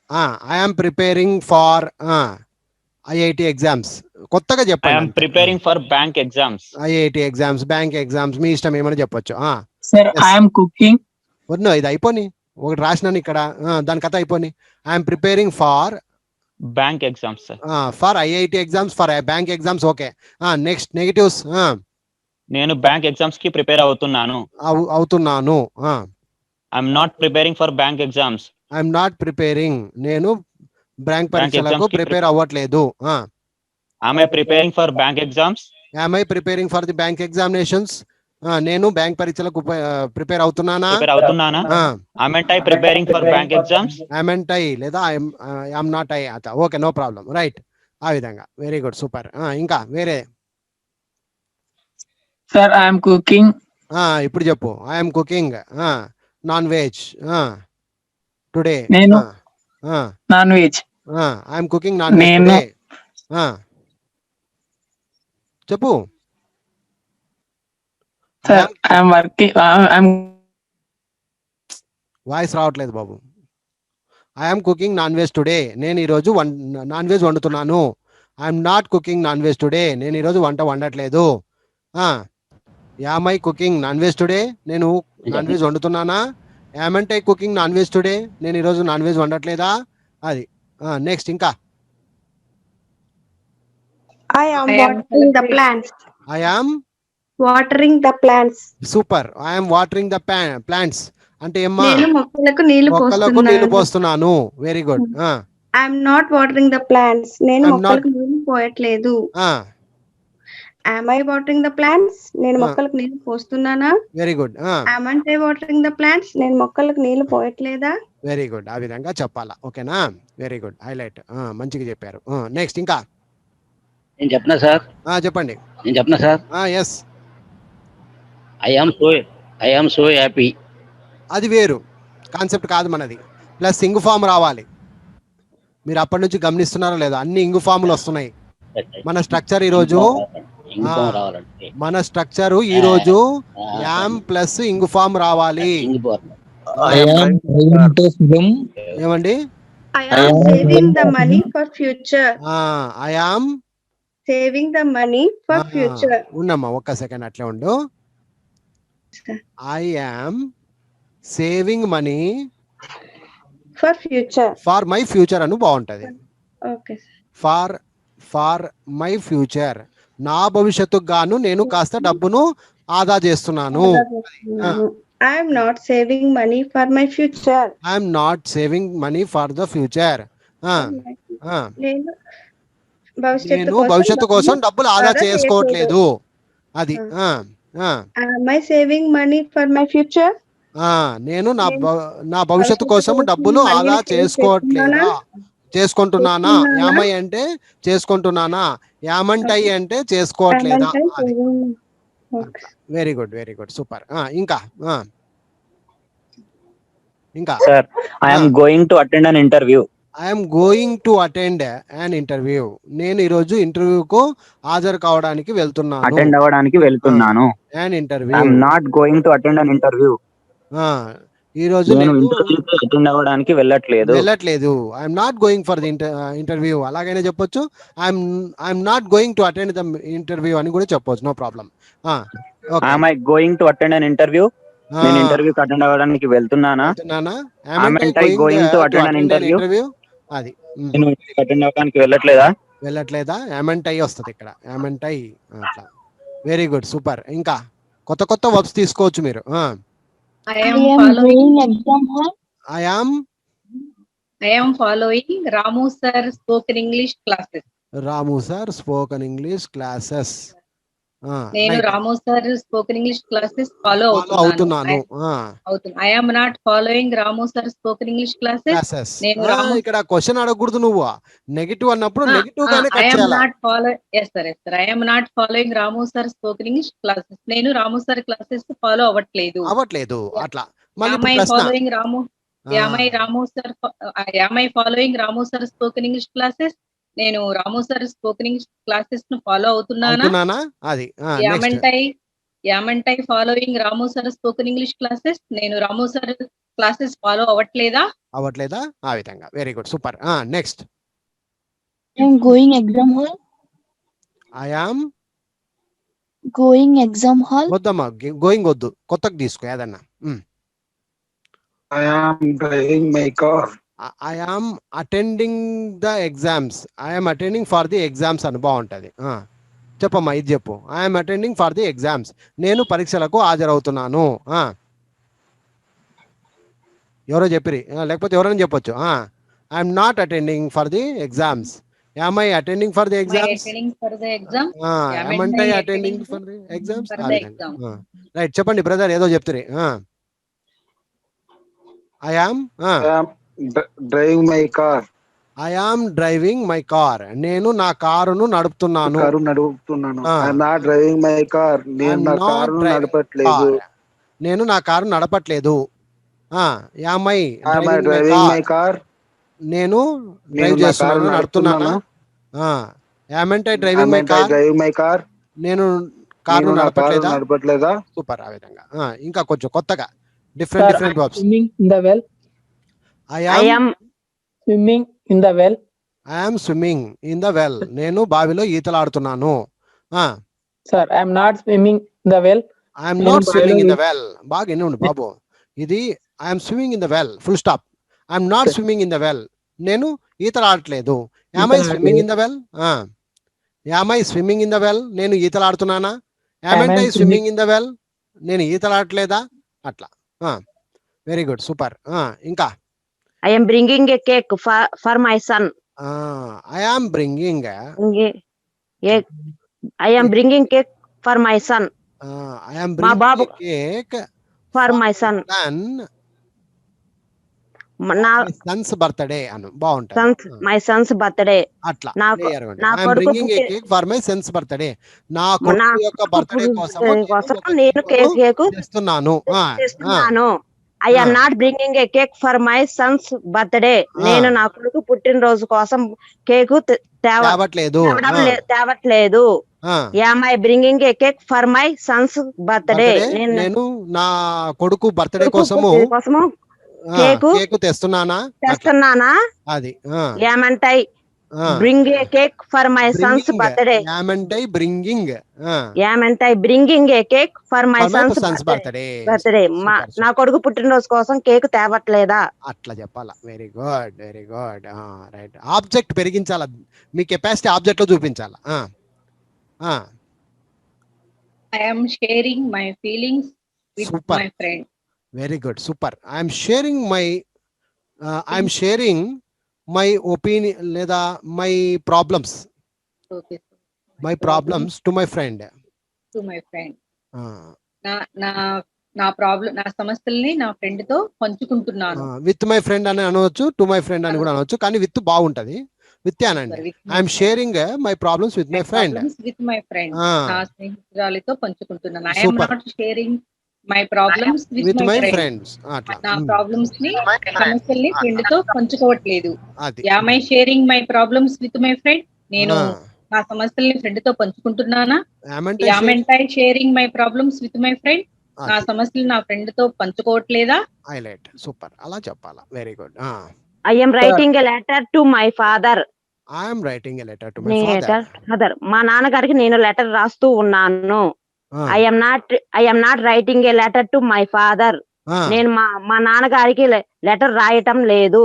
I am preparing for IIT exams. కొత్తగా చెప్పండి. I am preparing for bank exams. IIT exams, bank exams, మీ ఇష్టం ఏమైనా చెప్పొచ్చు. Sir I yam cooking. వద్దు, ఇది అయిపోని, ఒకటి రాసినాను ఇక్కడ, దాని కథ అయిపోని. I am preparing for bank exams, sir. For IIT exams, for bank exams. Okay. Next negatives. నేను బ్యాంక్ ఎగ్జామ్స్ కి ప్రిపేర్ అవుతున్నాను. అవుతున్నాను. I am not preparing for bank exams. I'm not preparing, నేను బ్యాంక్ పరీక్షలకు exams కి prepare అవ్వట్లేదు. am I preparing for bank exams? am I preparing for the bank examinations? నేను bank పరీక్షలకు ప్రిపేర్ అవుతున్నానా? ప్రిపేర్ అవుతున్నానా? Aren't I preparing for bank exams? Aren't I లేదా I'm not I. Okay, no problem, right. ఆ విధంగా very good, super. ఇంకా వేరే sir I'm cooking. ఇప్పుడు చెప్పు. I'm cooking non veg today. నేను non veg. I'm cooking non veg నేను- today. చెప్పు. Sir I'm working. I'm voice రావట్లేదు బాబు. I'm cooking non veg today, నేను ఈరోజు నాన్ వెజ్ వండుతున్నాను. I'm not cooking non veg today, నేను ఈరోజు వంట వండట్లేదు. Am I cooking non veg today, నేను నాన్ వెజ్ వండుతున్నానా? Amn't I cooking non veg today, నేను ఈరోజు నాన్ వెజ్ వండట్లేదా? అది. నెక్స్ట్ ఇంకా. I am watering the plants. I am Watering the plants. సూపర్. I am watering the plants అంటే ఏమ్మా? నేను మొక్కలకు నీళ్లు మొక్కలకు నీళ్లు పోస్తున్నాను. పోస్తున్నాను. Very good. I am not watering the plants. నేను I am not- మొక్కలకు నీళ్లు పోయట్లేదు. Am I watering the plants? నేను మొక్కలకు నీళ్లు పోస్తున్నానా? Very good. Amn't I watering the plants? నేను మొక్కలకు నీళ్లు పోయట్లేదా? Very good. ఆ విధంగా చెప్పాలా. ఓకేనా? Very good, highlight. మంచిగా చెప్పారు. నెక్స్ట్ ఇంకా. నేను చెప్పనా సార్? చెప్పండి. నేను చెప్పనా sir? Yes. I am so happy. అది వేరు కాన్సెప్ట్ కాదు మనది. ప్లస్ ఇంగు ఫామ్ రావాలి. మీరు అప్పటి నుంచి గమనిస్తున్నారో లేదో, అన్ని ఇంగు ఫాములు వస్తున్నాయి. మన స్ట్రక్చర్ ఈరోజు యామ్ ప్లస్ ఇంగు ఫామ్ రావాలి. ఏమండి? I am saving the money for future. I am Saving the money for future. ఉండమ్మా, ఒక్క సెకండ్ అట్లే ఉండు. I am saving money For future. For my future అని బాగుంటది. Okay. ఫార్ మై ఫ్యూచర్, నా భవిష్యత్తుకు గాను నేను కాస్త డబ్బును ఆదా చేస్తున్నాను. I am not saving money for my future. I'm not saving money for the future. నేను నేను భవిష్యత్తు కోసం డబ్బులు ఆదా చేసుకోవట్లేదు. అది. Am I saving money for my future? నేను నా భవిష్యత్తు కోసం డబ్బులు ఆదా చేసుకుంటున్నానా? యామై అంటే చేసుకుంటున్నానా? యామంటై అంటే చేసుకోవట్లేదా? Very good, very good, super. ఇంకా Sir, I am going to attend an interview. I'm going to attend an interview, నేను ఈరోజు ఇంటర్వ్యూకు హాజరు కావడానికి వెళ్తున్నాను. అటెండ్ అవ్వడానికి వెళ్తున్నాను. An interview. I am not going to attend an interview. ఈ రోజు నేను ఇంటర్వ్యూకి అటెండ్ అవ్వడానికి వెళ్ళట్లేదు. I'm not going for the interview. అలాగైనా చెప్పొచ్చు. I'm not going to attend the interview అని కూడా చెప్పొచ్చు. No problem. Am I going to attend an interview? నేను ఇంటర్వ్యూకి అటెండ్ అవ్వడానికి వెళ్తున్నానా? Aren't I going to attend an interview? అది. నేను అటెండ్ అవ్వడానికి వెళ్ళట్లేదా? యామంటై వస్తుంది ఇక్కడ. యామంటై అట్లా. Very good, super. ఇంకా కొత్త కొత్త వర్బ్స్ తీసుకోవచ్చు మీరు. I am following exam hall. I am following Ramu sir spoken English classes. Ramu sir spoken English classes. నేను Ramu sir spoken English classes follow అవుతున్నాను. I am not following Ramu sir spoken English classes. నేను ఇక్కడ question అడగకూడదు. నువ్వు negative అన్నప్పుడు negative గానే cut చేయాలి. I am not following Ramu sir spoken English classes. నేను రాము సార్ క్లాసెస్ ఫాలో అవ్వట్లేదు. అట్లా. ఫాలోయింగ్ రాము following Ramu sir spoken English classes. నేను Ramu sir spoken English classes ను ఫాలో అవుతున్నానా? అది. యామంటై following Ramu sir spoken English classes. నేను రాము సార్ క్లాసెస్ ఫాలో అవ్వట్లేదా? ఆ విధంగా. Very good, super. Next. I am going exam hall. I am Going exam hall. వద్దమ్మా, going వద్దు, కొత్తగా తీసుకో ఏదన్నా. I am driving my car. I am attending the exams. I am attending for the exams అని బాగుంటది. చెప్పమ్మా, ఇది చెప్పు. I am attending for the exams, నేను పరీక్షలకు హాజరవుతున్నాను. ఎవరో చెప్పిరి, లేకపోతే ఎవరైనా చెప్పొచ్చు. I'm not attending for the exams. Am I attending for the exams? Attending for the exam? Am I attending for the exams? Right, చెప్పండి బ్రదర్, ఏదో చెప్తారు. I am driving my car. I am driving my car. నేను నా కారును నడుపుతున్నాను. I am not driving my car. నేను నా కారును నడపట్లేదు. నేను నా కారు నడపట్లేదు. Am I driving my car? నేను డ్రైవ్ చేస్తున్నాను, నడుపుతున్నాను. Am I driving my car? నేను కారు నడపట్లేదా? సూపర్. ఆ విధంగా ఇంకా కొంచెం కొత్తగా different verbs. Swimming in the well. I am Swimming in the well. I am swimming in the well. నేను బావిలో ఈతలాడుతున్నాను. Sir, I am not swimming in the well. I am not swimming in the well. బాగా వినండి బాబు, ఇది I am swimming in the well, full stop. I am not swimming in the well. నేను ఈతలాడట్లేదు. Am I swimming in the well? Am I swimming in the well? నేను ఈతలాడుతున్నానా? Am I swimming in the well? నేను ఈతలాడట్లేదా? అట్లా. Very good, super. ఇంకా I am bringing a cake for my son. I am bringing cake for my son. I am bringing a cake for my son. My son's birthday అను బాగుంటుంది. My son's birthday. అట్లా. I am bringing a cake for my son's birthday. నా కొడుకు యొక్క birthday కోసం నేను cake చేస్తున్నాను. I am not bringing a cake for my son's birthday. నేను నా కొడుకు పుట్టినరోజు కోసం cake తేవట్లేదు. Am I bringing a cake for my son's birthday? నేను నా కొడుకు బర్త్డే కోసము కేకు తెస్తున్నానా? అది. Am I bring a cake for my son's birthday? Am I bringing a cake for my son's birthday? నా కొడుకు పుట్టినరోజు కోసం కేకు తేవట్లేదా? అట్లా చెప్పాలా. Very good, very good. Right. Object పెరిగించాలా, మీ కెపాసిటీ ఆబ్జెక్ట్ లో చూపించాలా. I am sharing my feelings with my friend. Very good, super. I am sharing my opinion లేదా my problems. Okay. My problems to my friend. To my friend. నా problem, నా సమస్యల్ని నా friend తో పంచుకుంటున్నాను. With my friend అని అనవచ్చు, to my friend అని కూడా అనవచ్చు, కానీ విత్ బాగుంటది. విత్ అనండి. I am sharing my problems with my friend. With my friend. నా స్నేహితురాలితో పంచుకుంటున్నాను. I am not sharing my problems with my friends. నా ప్రాబ్లమ్స్ ని, సమస్యల్ని ఫ్రెండ్ తో పంచుకోవట్లేదు. Am I sharing my problems with my friend? నేను నా సమస్యల్ని friend తో పంచుకుంటున్నానా? Am I sharing my problems with my friend? నా సమస్యలు నా ఫ్రెండ్ తో పంచుకోవట్లేదా? హైలైట్. సూపర్. అలా చెప్పాలా. Very good. I am writing a letter to my father. I am writing a letter to my father. మా నాన్నగారికి నేను లెటర్ రాస్తూ ఉన్నాను. I am not writing a letter to my father. నేను మా నాన్నగారికి లెటర్ రాయటం లేదు.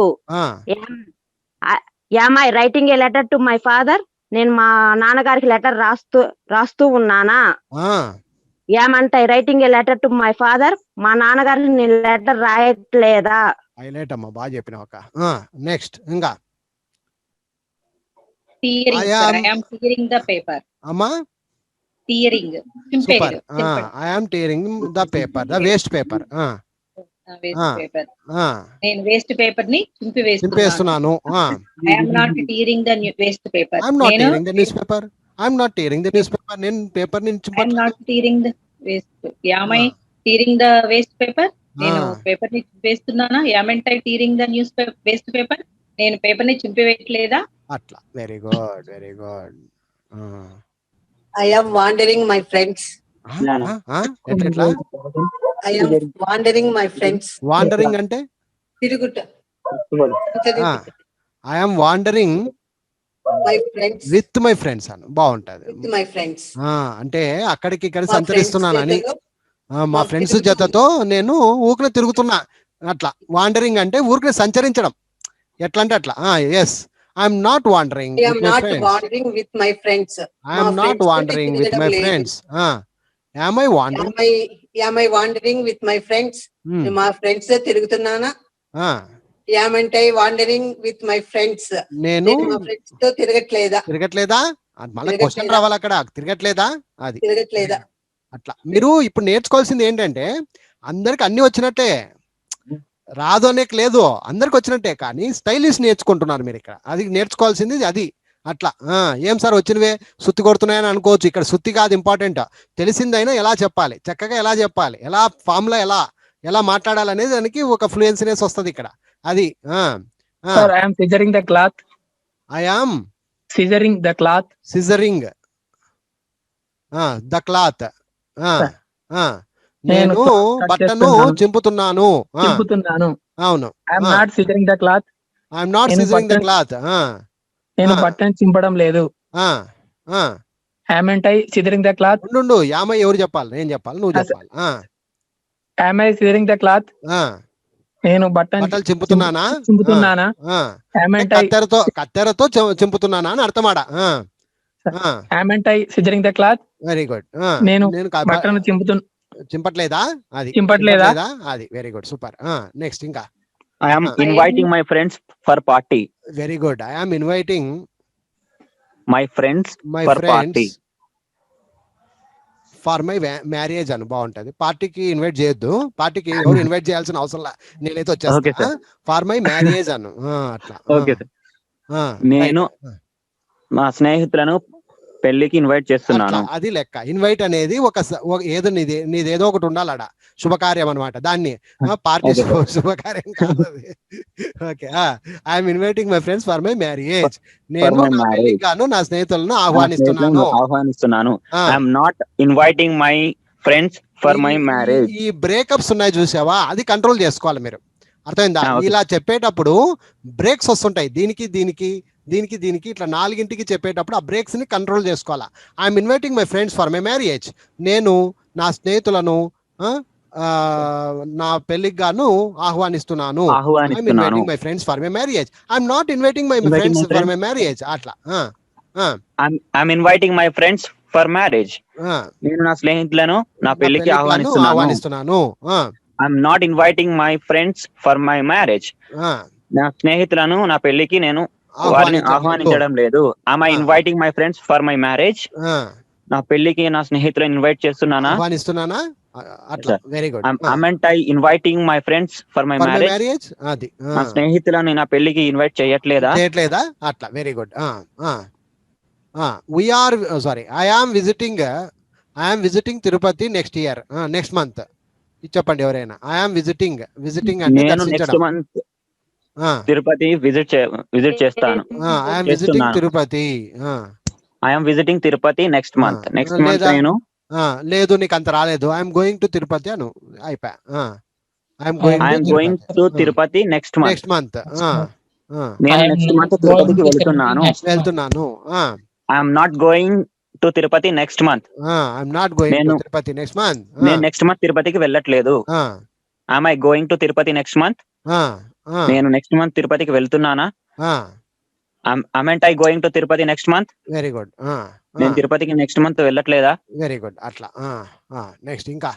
Am I writing a letter to my father? నేను మా నాన్నగారికి లెటర్ రాస్తూ ఉన్నానా? Am I writing a letter to my father? మా నాన్నగారికి నేను లెటర్ రాయట్లేదా? హైలైట్ అమ్మా, బాగా చెప్పినావు. నెక్స్ట్ ఇంకా I am tearing the paper. అమ్మా tearing. Super. I am tearing the paper, the waste paper. నేను వేస్ట్ పేపర్ ని చింపేస్తున్నాను. I am not tearing the waste paper. I am not tearing the newspaper. I am not tearing the newspaper. నేను paper ని I am not tearing the waste. Am I tearing the waste paper? నేను paper ని చింపేస్తున్నానా? Am I tearing the newspaper waste paper? నేను paper ని చింపివేయట్లేదా? అట్లా. Very good, very good. I am wandering my friends. ఎట్లా? I am wandering my friends. Wandering అంటే తిరుగుట. I am wandering my friends with my friends అను బాగుంటది. with my friends. అంటే అక్కడికి ఇక్కడ సంచరిస్తున్నానని, మా ఫ్రెండ్స్ జతతో నేను ఊరికే తిరుగుతున్నా. అట్లా. వాండరింగ్ అంటే ఊరికే సంచరించడం. ఎట్లా అంటే అట్లా. Yes. I am not wandering. I am not wandering with my friends. I am not wandering with my friends. Am I wandering? Am I wandering with my friends? మా ఫ్రెండ్స్ తిరుగుతున్నానా? Amn't I wandering with my friends, నేను మా friends తో తిరగట్లేదా మళ్ళీ question రావాలి అక్కడ, తిరగట్లేదా అది తిరగట్లేదా. అట్లా. మీరు ఇప్పుడు నేర్చుకోవాల్సింది ఏంటంటే అందరికి అన్ని వచ్చినట్టే, రాదు అనేక లేదు, అందరికి వచ్చినట్టే, కానీ స్టైలిష్ నేర్చుకుంటున్నారు మీరు ఇక్కడ. అది నేర్చుకోవాల్సింది అది. అట్లా ఏం సార్ వచ్చినవే సుత్తి కొడుతున్నాయని అనుకోవచ్చు. ఇక్కడ సుత్తి కాదు ఇంపార్టెంట్, తెలిసిందైనా ఎలా చెప్పాలి, చక్కగా ఎలా చెప్పాలి, ఎలా ఫామ్లో ఎలా మాట్లాడాలి అనేది దానికి ఒక ఫ్లూయెన్సీనెస్ వస్తుంది ఇక్కడ. అది sir I yam scissoring the cloth. I am scissoring the cloth. Scissoring the cloth. నేను బట్టను చింపుతున్నాను. అవును. I am not scissoring the cloth. I am not scissoring the cloth. నేను బట్టను చింపడం లేదు. హామెంట్ ఐ సిజరింగ్ ద క్లాత్. ఉండు, యామై ఎవరు చెప్పాలి? నేను చెప్పాలి, నువ్వు చెప్పాలి. హామ్ ఐ సిజరింగ్ ద క్లాత్. నేను బట్టలు చింపుతున్నానా? హామెంట్ ఐ కత్తెరతో చింపుతున్నానా అని అర్థమాడ. హామెంట్ I scissoring the cloth. Very good. నేను బట్టను చింపట్లేదా? అది చింపట్లేదా? అది వెరీ గుడ్, సూపర్. నెక్స్ట్ ఇంకా I am inviting my friends for party. Very good. I am inviting my friends for party. For my marriage అను బాగుంటది. పార్టీకి ఇన్వైట్ చేయొద్దు, పార్టీకి ఎవరు ఇన్వైట్ చేయాల్సిన అవసరం లే, నేనైతే వచ్చేస్తా. ఫర్ మై మ్యారేజ్ అను అట్లా. Okay sir. నేను నా స్నేహితులను పెళ్లికి ఇన్వైట్ చేస్తున్నాను. అది లెక్క. ఇన్వైట్ అనేది ఒక ఏదో నీదేదో ఒకటి ఉండాలడ, శుభకార్యం అనమాట. దాన్ని పార్టీ శుభకార్యం కాదు. Okay. I'm inviting my friends for my marriage. నేను గాను నా స్నేహితులను ఆహ్వానిస్తున్నాను. I'm not inviting my friends for my marriage. ఈ బ్రేకప్స్ ఉన్నాయి చూసావా, అది కంట్రోల్ చేసుకోవాలి మీరు. అర్థమైందా? ఇలా చెప్పేటప్పుడు బ్రేక్స్ వస్తుంటాయి, దీనికి దీనికి దీనికి దీనికి ఇట్లా నాలుగింటికి చెప్పేటప్పుడు ఆ బ్రేక్స్ ని కంట్రోల్ చేసుకోవాలా. I'm inviting my friends for my marriage. నేను నా స్నేహితులను నా పెళ్లికి గాను ఆహ్వానిస్తున్నాను. I'm inviting my friends for my marriage. I'm not inviting my friends for my marriage. అట్లా. I'm inviting my friends for marriage. నేను నా స్నేహితులను నా పెళ్లికి ఆహ్వానిస్తున్నాను. I'm not inviting my friends for my marriage. నా స్నేహితులను నా పెళ్లికి నేను వారిని ఆహ్వానించడం లేదు. I'm inviting my friends for my marriage. నా పెళ్లికి నా స్నేహితులను ఇన్వైట్ చేస్తున్నానా? Very good. I'm inviting my friends for my marriage. అది నా స్నేహితులను నా పెళ్లికి ఇన్వైట్ చేయట్లేదా? అట్లా. Very good. we are sorry, I am visiting Tirupati next year, next month. చెప్పండి ఎవరైనా. ఐ ఆమ్ విజిటింగ్ అంటే నేను నెక్స్ట్ మంత్ తిరుపతి విజిట్ చేస్తాను. I am visiting Tirupati. I am visiting Tirupati next month. నేను లేదు, నీకు అంత రాలేదు. ఐఎమ్ గోయింగ్ టు తిరుపతి అను అయిపోయా. I'm going to Tirupati next month. నేను నెక్స్ట్ మంత్ తిరుపతికి వెళ్తున్నాను. I'm not going to Tirupati next month. I'm not going to Tirupati next month. నేను నెక్స్ట్ మంత్ తిరుపతికి వెళ్ళట్లేదు. I'm I going to Tirupati next month. నేను నెక్స్ట్ మంత్ తిరుపతికి వెళ్తున్నానా? I going to Tirupati next month. Very good. నేను తిరుపతికి నెక్స్ట్ మంత్ వెళ్ళట్లేదా? Very good. అట్లా. నెక్స్ట్ ఇంకా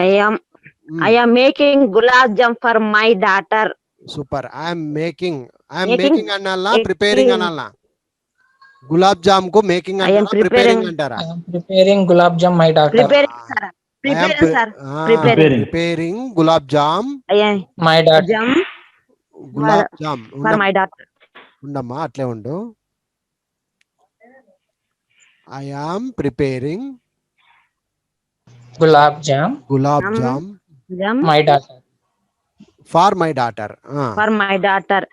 I am making gulab jam for my daughter. Super. I'm making అనాలా, ప్రిపేరింగ్ అనాలా? గులాబ్ జామ్ కు మేకింగ్ అంటారా, ప్రిపేరింగ్ అంటారా? Preparing gulab jam my daughter. Preparing gulab jam my daughter. Gulab jam for my daughter. ఉండమ్మా, అట్లే ఉండు. I am preparing gulab jam my daughter. For my daughter. For my daughter.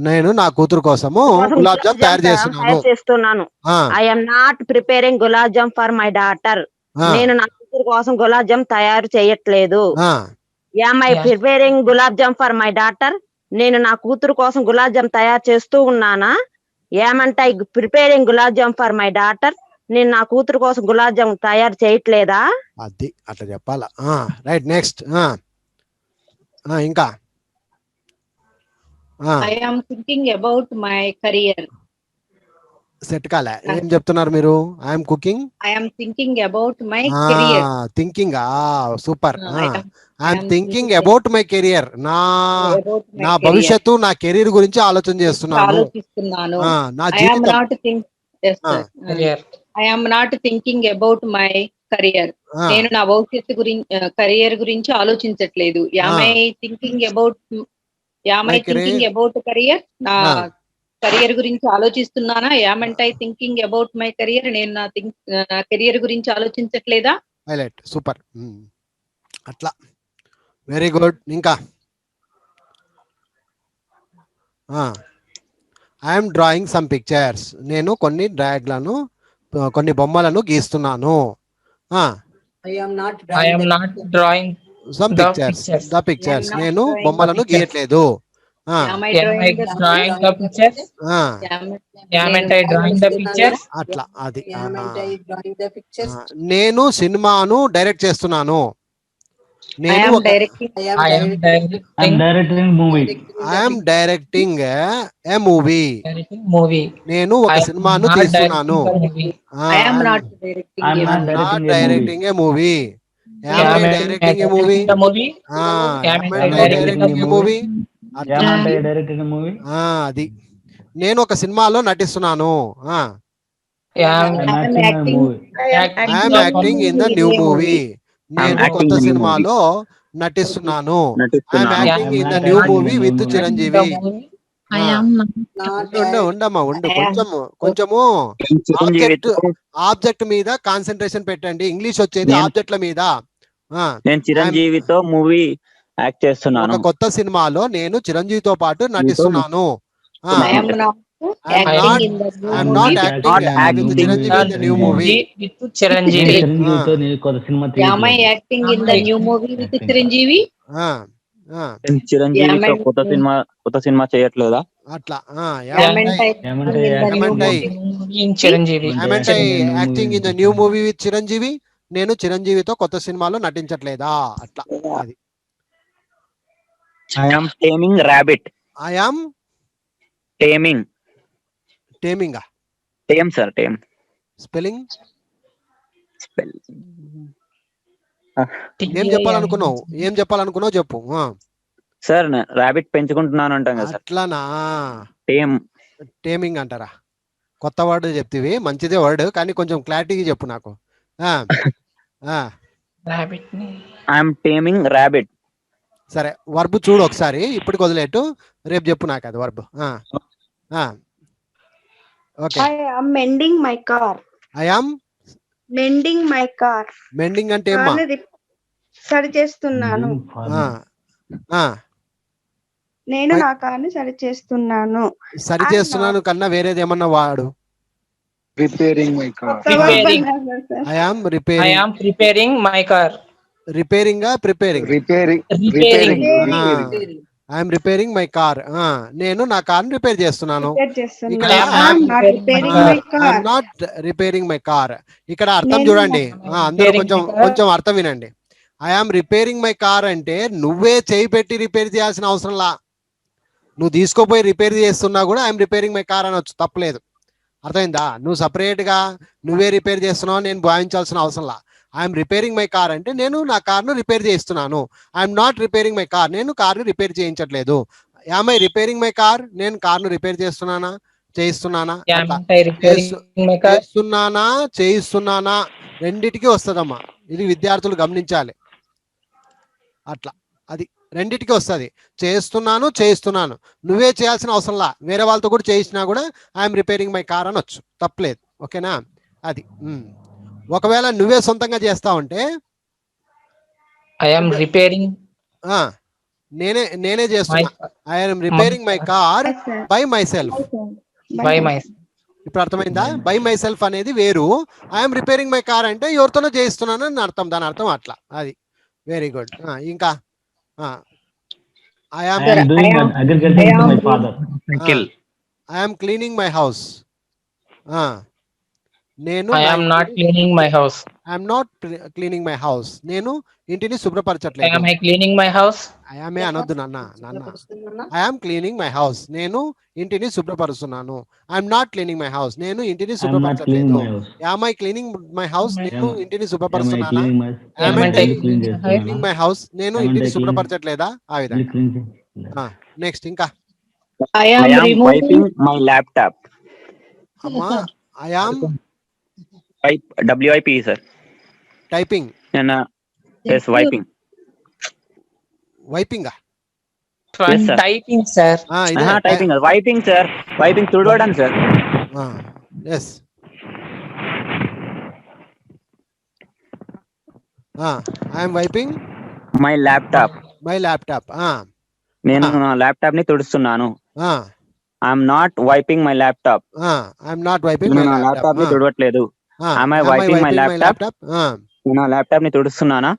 నేను నా కూతురు కోసము గులాబ్ జామ్ తయారు చేస్తున్నాను. I am not preparing gulab jam for my daughter. నేను నా కూతురు కోసం గులాబ్ జామ్ తయారు చేయట్లేదు. Am I preparing gulab jam for my daughter. నేను నా కూతురు కోసం గులాబ్ జామ్ తయారు చేస్తూ ఉన్నానా? Amn't I preparing gulab jam for my daughter. నేను నా కూతురు కోసం గులాబ్ జామ్ తయారు చేయట్లేదా? అది అట్లా చెప్పాలా. రైట్. నెక్స్ట్ ఇంకా I am thinking about my career. Set కాలే. ఏం చెప్తున్నారు మీరు? I'm cooking, I'm thinking about my career. Thinking. Super. I'm thinking about my career. నా భవిష్యత్తు, నా కెరీర్ గురించి ఆలోచన చేస్తున్నాను. ఆలోచిస్తున్నాను. నా జీవితం. I'm not thinking about my career. నేను నా భవిష్యత్తు గురించి, కెరియర్ గురించి ఆలోచించట్లేదు. Am I thinking about career? నా కెరియర్ గురించి ఆలోచిస్తున్నానా? Am I thinking about my career? నేను నా కెరియర్ గురించి ఆలోచించట్లేదా? హైలైట్. సూపర్. అట్లా వెరీ గుడ్. ఇంకా ఐఎమ్ డ్రాయింగ్ సమ్ పిక్చర్స్. నేను కొన్ని బొమ్మలను గీస్తున్నాను. I am not drawing some pictures. నేను బొమ్మలను గీయట్లేదు. అట్లా అది. నేను సినిమాను డైరెక్ట్ చేస్తున్నాను. నేను ఐఎమ్ డైరెక్టింగ్ ఏ మూవీ. నేను ఒక సినిమాను తీస్తున్నాను. I'm not directing a movie. Directing a movie. అది. నేను ఒక సినిమాలో నటిస్తున్నాను. I'm acting in the new movie. నేను కొత్త సినిమాలో నటిస్తున్నాను. I'm acting in the new movie with Chiranjeevi. ఉండమ్మా ఉండు. కొంచెము ఆబ్జెక్ట్ మీద కాన్సన్ట్రేషన్ పెట్టండి. ఇంగ్లీష్ వచ్చేది ఆబ్జెక్ట్ల మీద. నేను చిరంజీవితో మూవీ యాక్ట్ చేస్తున్నాను. ఒక కొత్త సినిమాలో నేను చిరంజీవితో పాటు నటిస్తున్నాను. కొత్త సినిమా చేయట్లేదా? అట్లా. Acting in the new movie with Chiranjeevi. నేను చిరంజీవితో కొత్త సినిమాలో నటించట్లేదా? అట్లా. అది. I am taming rabbit. I am taming. Taming. Tame sir, tame. Spelling. ఏం చెప్పాలనుకున్నావు చెప్పు. సార్ రాబిట్ పెంచుకుంటున్నాను అంటాం కదా సార్. అట్లానా? టేమింగ్ అంటారా? కొత్త వర్డ్ చెప్తివి, మంచిదే వర్డ్, కానీ కొంచెం క్లారిటీగా చెప్పు నాకు. I am taming rabbit. సరే, వర్బ్ చూడు ఒకసారి. ఇప్పటికి వదిలేటు, రేపు చెప్పు నాకు అది verb. Okay. I am mending my car. I am mending my car. mending అంటే ఏమ్మా? సరి చేస్తున్నాను. నేను నా కార్ని సరి చేస్తున్నాను. సరి చేస్తున్నాను కన్నా వేరేది ఏమన్నా వాడు. Repairing my car. I am repairing. I am preparing my car. Repairing preparing. I am repairing my car. నేను నా కార్ ని రిపేర్ చేస్తున్నాను. ఇక్కడ I am not repairing my car. ఇక్కడ అర్థం చూడండి అందరూ, కొంచెం అర్థం వినండి. I am repairing my car అంటే నువ్వే చేయి పెట్టి రిపేర్ చేయాల్సిన అవసరంలా. నువ్వు తీసుకోపోయి రిపేర్ చేస్తున్నా కూడా I am repairing my car అనొచ్చు, తప్పలేదు. అర్థమైందా? నువ్వు సపరేట్ గా నువ్వే రిపేర్ చేస్తున్నావు నేను భావించాల్సిన అవసరంలా. ఐఎమ్ రిపేరింగ్ మై కార్ అంటే నేను నా కార్ను రిపేర్ చేస్తున్నాను. I'm not repairing my car, నేను కార్ను రిపేర్ చేయించట్లేదు. Am I repairing my car? నేను కార్ను రిపేర్ చేస్తున్నానా చేయిస్తున్నానా రెండిటికి వస్తుందమ్మా. ఇది విద్యార్థులు గమనించాలి. అట్లా అది రెండిటికి వస్తుంది. చేయిస్తున్నాను నువ్వే చేయాల్సిన అవసరంలా, వేరే వాళ్ళతో కూడా చేయించినా కూడా ఐఎమ్ రిపేరింగ్ మై కార్ అనొచ్చు, తప్పలేదు. ఓకేనా? అది. ఒకవేళ నువ్వే సొంతంగా చేస్తా ఉంటే ఐఎమ్ రిపేరింగ్, నేనే చేస్తున్నా. I'm repairing my car by my self. ఇప్పుడు అర్థమైందా? బై మై సెల్ఫ్ అనేది వేరు. ఐఎమ్ రిపేరింగ్ మై కార్ అంటే ఎవరితోనో చేయిస్తున్నాను అని అర్థం, దాని అర్థం అట్లా. అది వెరీ గుడ్. ఇంకా ఐఎమ్ క్లీనింగ్ మై హౌస్. నేను I am not cleaning my house. I'm not cleaning my house. నేను ఇంటిని శుభ్రపరచట్లేదు. Am I cleaning my house? I am అనొద్దు నాన్న. I'm cleaning my house. నేను ఇంటిని శుభ్రపరుస్తున్నాను. I'm not cleaning my house. నేను ఇంటిని శుభ్రపరచట్లేదు. Am I cleaning my house. నేను ఇంటిని శుభ్రపరుస్తున్నానా? Am I cleaning my house. నేను ఇంటిని శుభ్రపరచట్లేదా? ఆ విధంగా. నెక్స్ట్ ఇంకా. I am wiping my laptop. అమ్మా I am WIP sir. Typing. Yes, wiping. Wiping. Yes, sir. Typing, sir. Typing. Wiping sir. Wiping తుడవడం sir. Yes. I'm wiping My laptop. My laptop. నేను నా laptop ని తుడుస్తున్నాను. I'm not wiping my laptop. I'm not wiping my నా laptop ని తుడవట్లేదు. Am I wiping my laptop? నేను నా ల్యాప్టాప్ ని తుడుస్తున్నానా?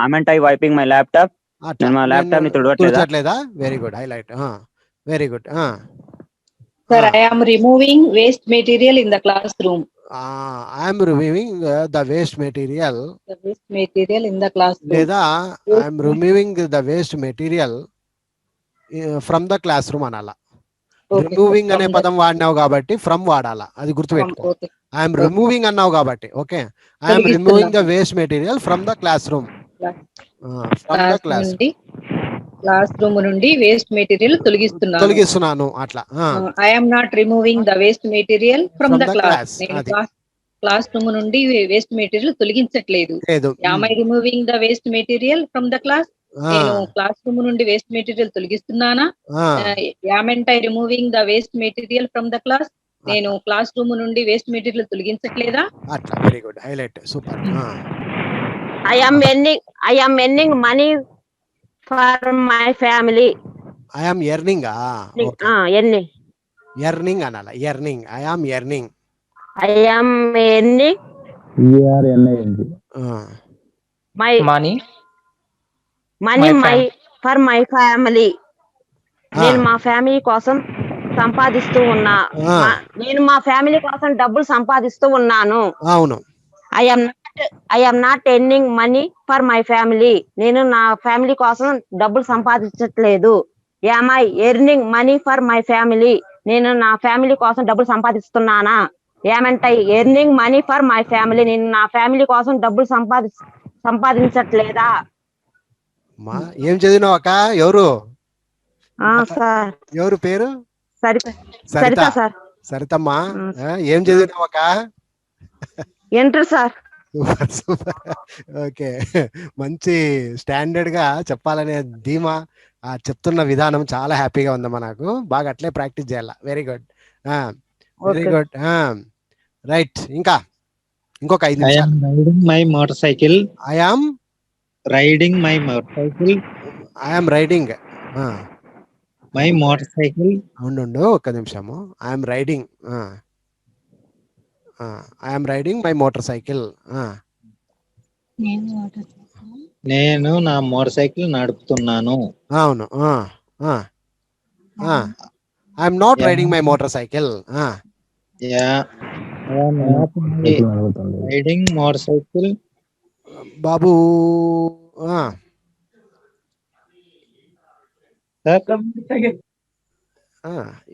Aren't I wiping my laptop? నేను నా ల్యాప్టాప్ ని తుడవట్లేదా? Very good. Highlight. Very good. Sir, I am removing waste material in the classroom. I am removing the waste material. The waste material in the classroom. లేదా I am removing the waste material from the classroom అనాల. Removing అనే పదం వాడినావు కాబట్టి from వాడాలా, అది గుర్తుపెట్టుకో. I'm removing అన్నావు కాబట్టి okay. I'm removing the waste material from the classroom. Classroom నుండి వేస్ట్ మెటీరియల్ తొలగిస్తున్నాను అట్లా. I'm not removing the waste material from the class. Classroom నుండి వేస్ట్ మెటీరియల్ తొలగించట్లేదు. Am I removing the waste material from the class. నేను classroom నుండి waste material తొలగిస్తున్నానా? Amn't I removing the waste material from the class. నేను classroom నుండి waste material తొలగించట్లేదా? అట్లా. Very good. Highlight. Super. I am earning money for my family. I am earning. Earning. Earning అనాల. earning. I am earning. I am earning. My Money. for my family. నేను మా family కోసం సంపాదిస్తూ ఉన్నా. నేను మా family కోసం డబ్బులు సంపాదిస్తూ ఉన్నాను. అవును. I am not earning money for my family. నేను నా ఫ్యామిలీ కోసం డబ్బులు సంపాదించట్లేదు. Am I earning money for my family? నేను నా ఫ్యామిలీ కోసం డబ్బులు సంపాదిస్తున్నానా? Am I earning money for my family? నేను నా ఫ్యామిలీ కోసం డబ్బులు సంపాదించట్లేదా? ఏం చదివినావు అక్క? ఎవరు సార్? ఎవరు పేరు? సరిత సార్. సరితమ్మా, ఏం చదివినావు అక్క? Enter sir. Super super. Okay. మంచి స్టాండర్డ్ గా చెప్పాలనే ధీమా చెప్తున్న విధానం చాలా హ్యాపీగా ఉందమ్మా నాకు. బాగా అట్లే ప్రాక్టీస్ చేయాల. Very good. Very good. Right. ఇంకా ఇంకొక 5 నిమిషాలు. My motor cycle. I am riding my motor cycle. I am riding my motor cycle. ఉండు ఒక్క నిమిషము. I am riding. I am riding my motorcycle. నేను నా మోటార్ సైకిల్ నడుపుతున్నాను. అవును. I am not riding my motorcycle. Riding motorcycle. బాబు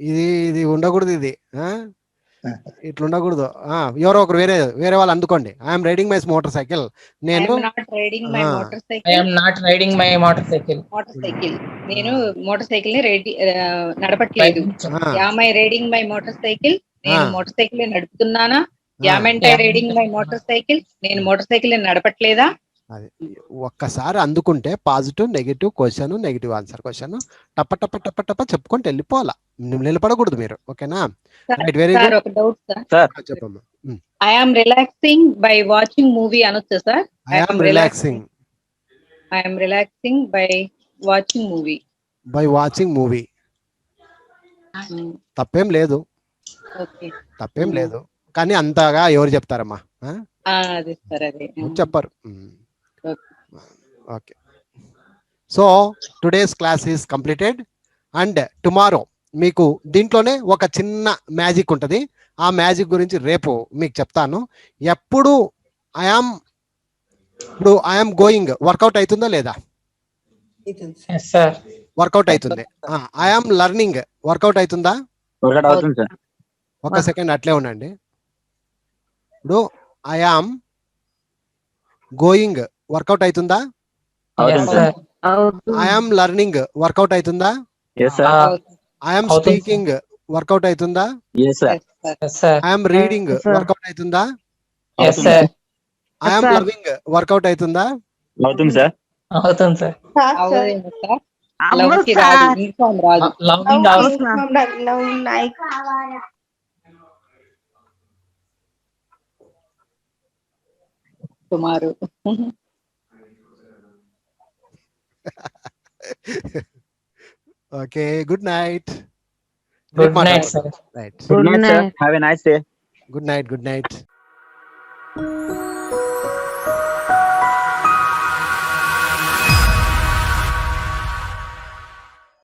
ఇది ఉండకూడదు. ఇది ఇట్లా ఉండకూడదు. ఎవరో ఒకరు వేరే వాళ్ళు అందుకోండి. I'm riding my motorcycle. నేను not riding my motorcycle. నేను మోటార్ సైకిల్ ని నడపట్లేదు. Am I riding my motorcycle. నేను మోటార్ సైకిల్ నడుపుతున్నానా? Amn't I riding my motorcycle. నేను మోటార్ సైకిల్ నడపట్లేదా? అది ఒక్కసారి అందుకుంటే positive negative question, negative answer question టప్ప టప్ప టప్ప టప్ప చెప్పుకుంటే వెళ్ళిపోవాలా. నిలబడకూడదు మీరు. ఓకేనా? Very good. ఒక డౌట్ సార్. చెప్పమ్మా. I am relaxing by watching movie అనొచ్చా sir? I am relaxing. I am relaxing by watching movie. By watching movie తప్పేం లేదు. తప్పేం లేదు. కానీ అంతగా ఎవరు చెప్తారమ్మా? చెప్పరు. Okay. So today's class is completed and tomorrow మీకు దీంట్లోనే ఒక చిన్న మ్యాజిక్ ఉంటుంది. ఆ మ్యాజిక్ గురించి రేపు మీకు చెప్తాను. ఎప్పుడు ఇప్పుడు ఐఎమ్ గోయింగ్ వర్కౌట్ అవుతుందా లేదా? Yes, sir. వర్కౌట్ అవుతుంది. ఐఎమ్ లర్నింగ్ వర్కౌట్ అవుతుందా? వర్కౌట్ అవుతుంది సార్. ఒక సెకండ్ అట్లే ఉండండి. ఇప్పుడు ఐఆమ్ గోయింగ్ వర్కౌట్ అవుతుందా? Yes, sir. I am learning work out అవుతుందా? Yes sir. ఐఎమ్ అవుతుంది, స్పీకింగ్ వర్కౌట్ అవుతుందా? Yes sir. Yes, sir. I'm reading work out అవుతుందా? Yes, sir. I'm loving work out అవుతుందా? అవుతుంది సార్. అవుతుంది సార్. అవును సార్. లవ్కి రాదు, ఇన్ఫామ్ రాదు. Loving house. సుమారు. Okay, good night. Good night, sir. Right, good night sir. Have a nice day. Good night.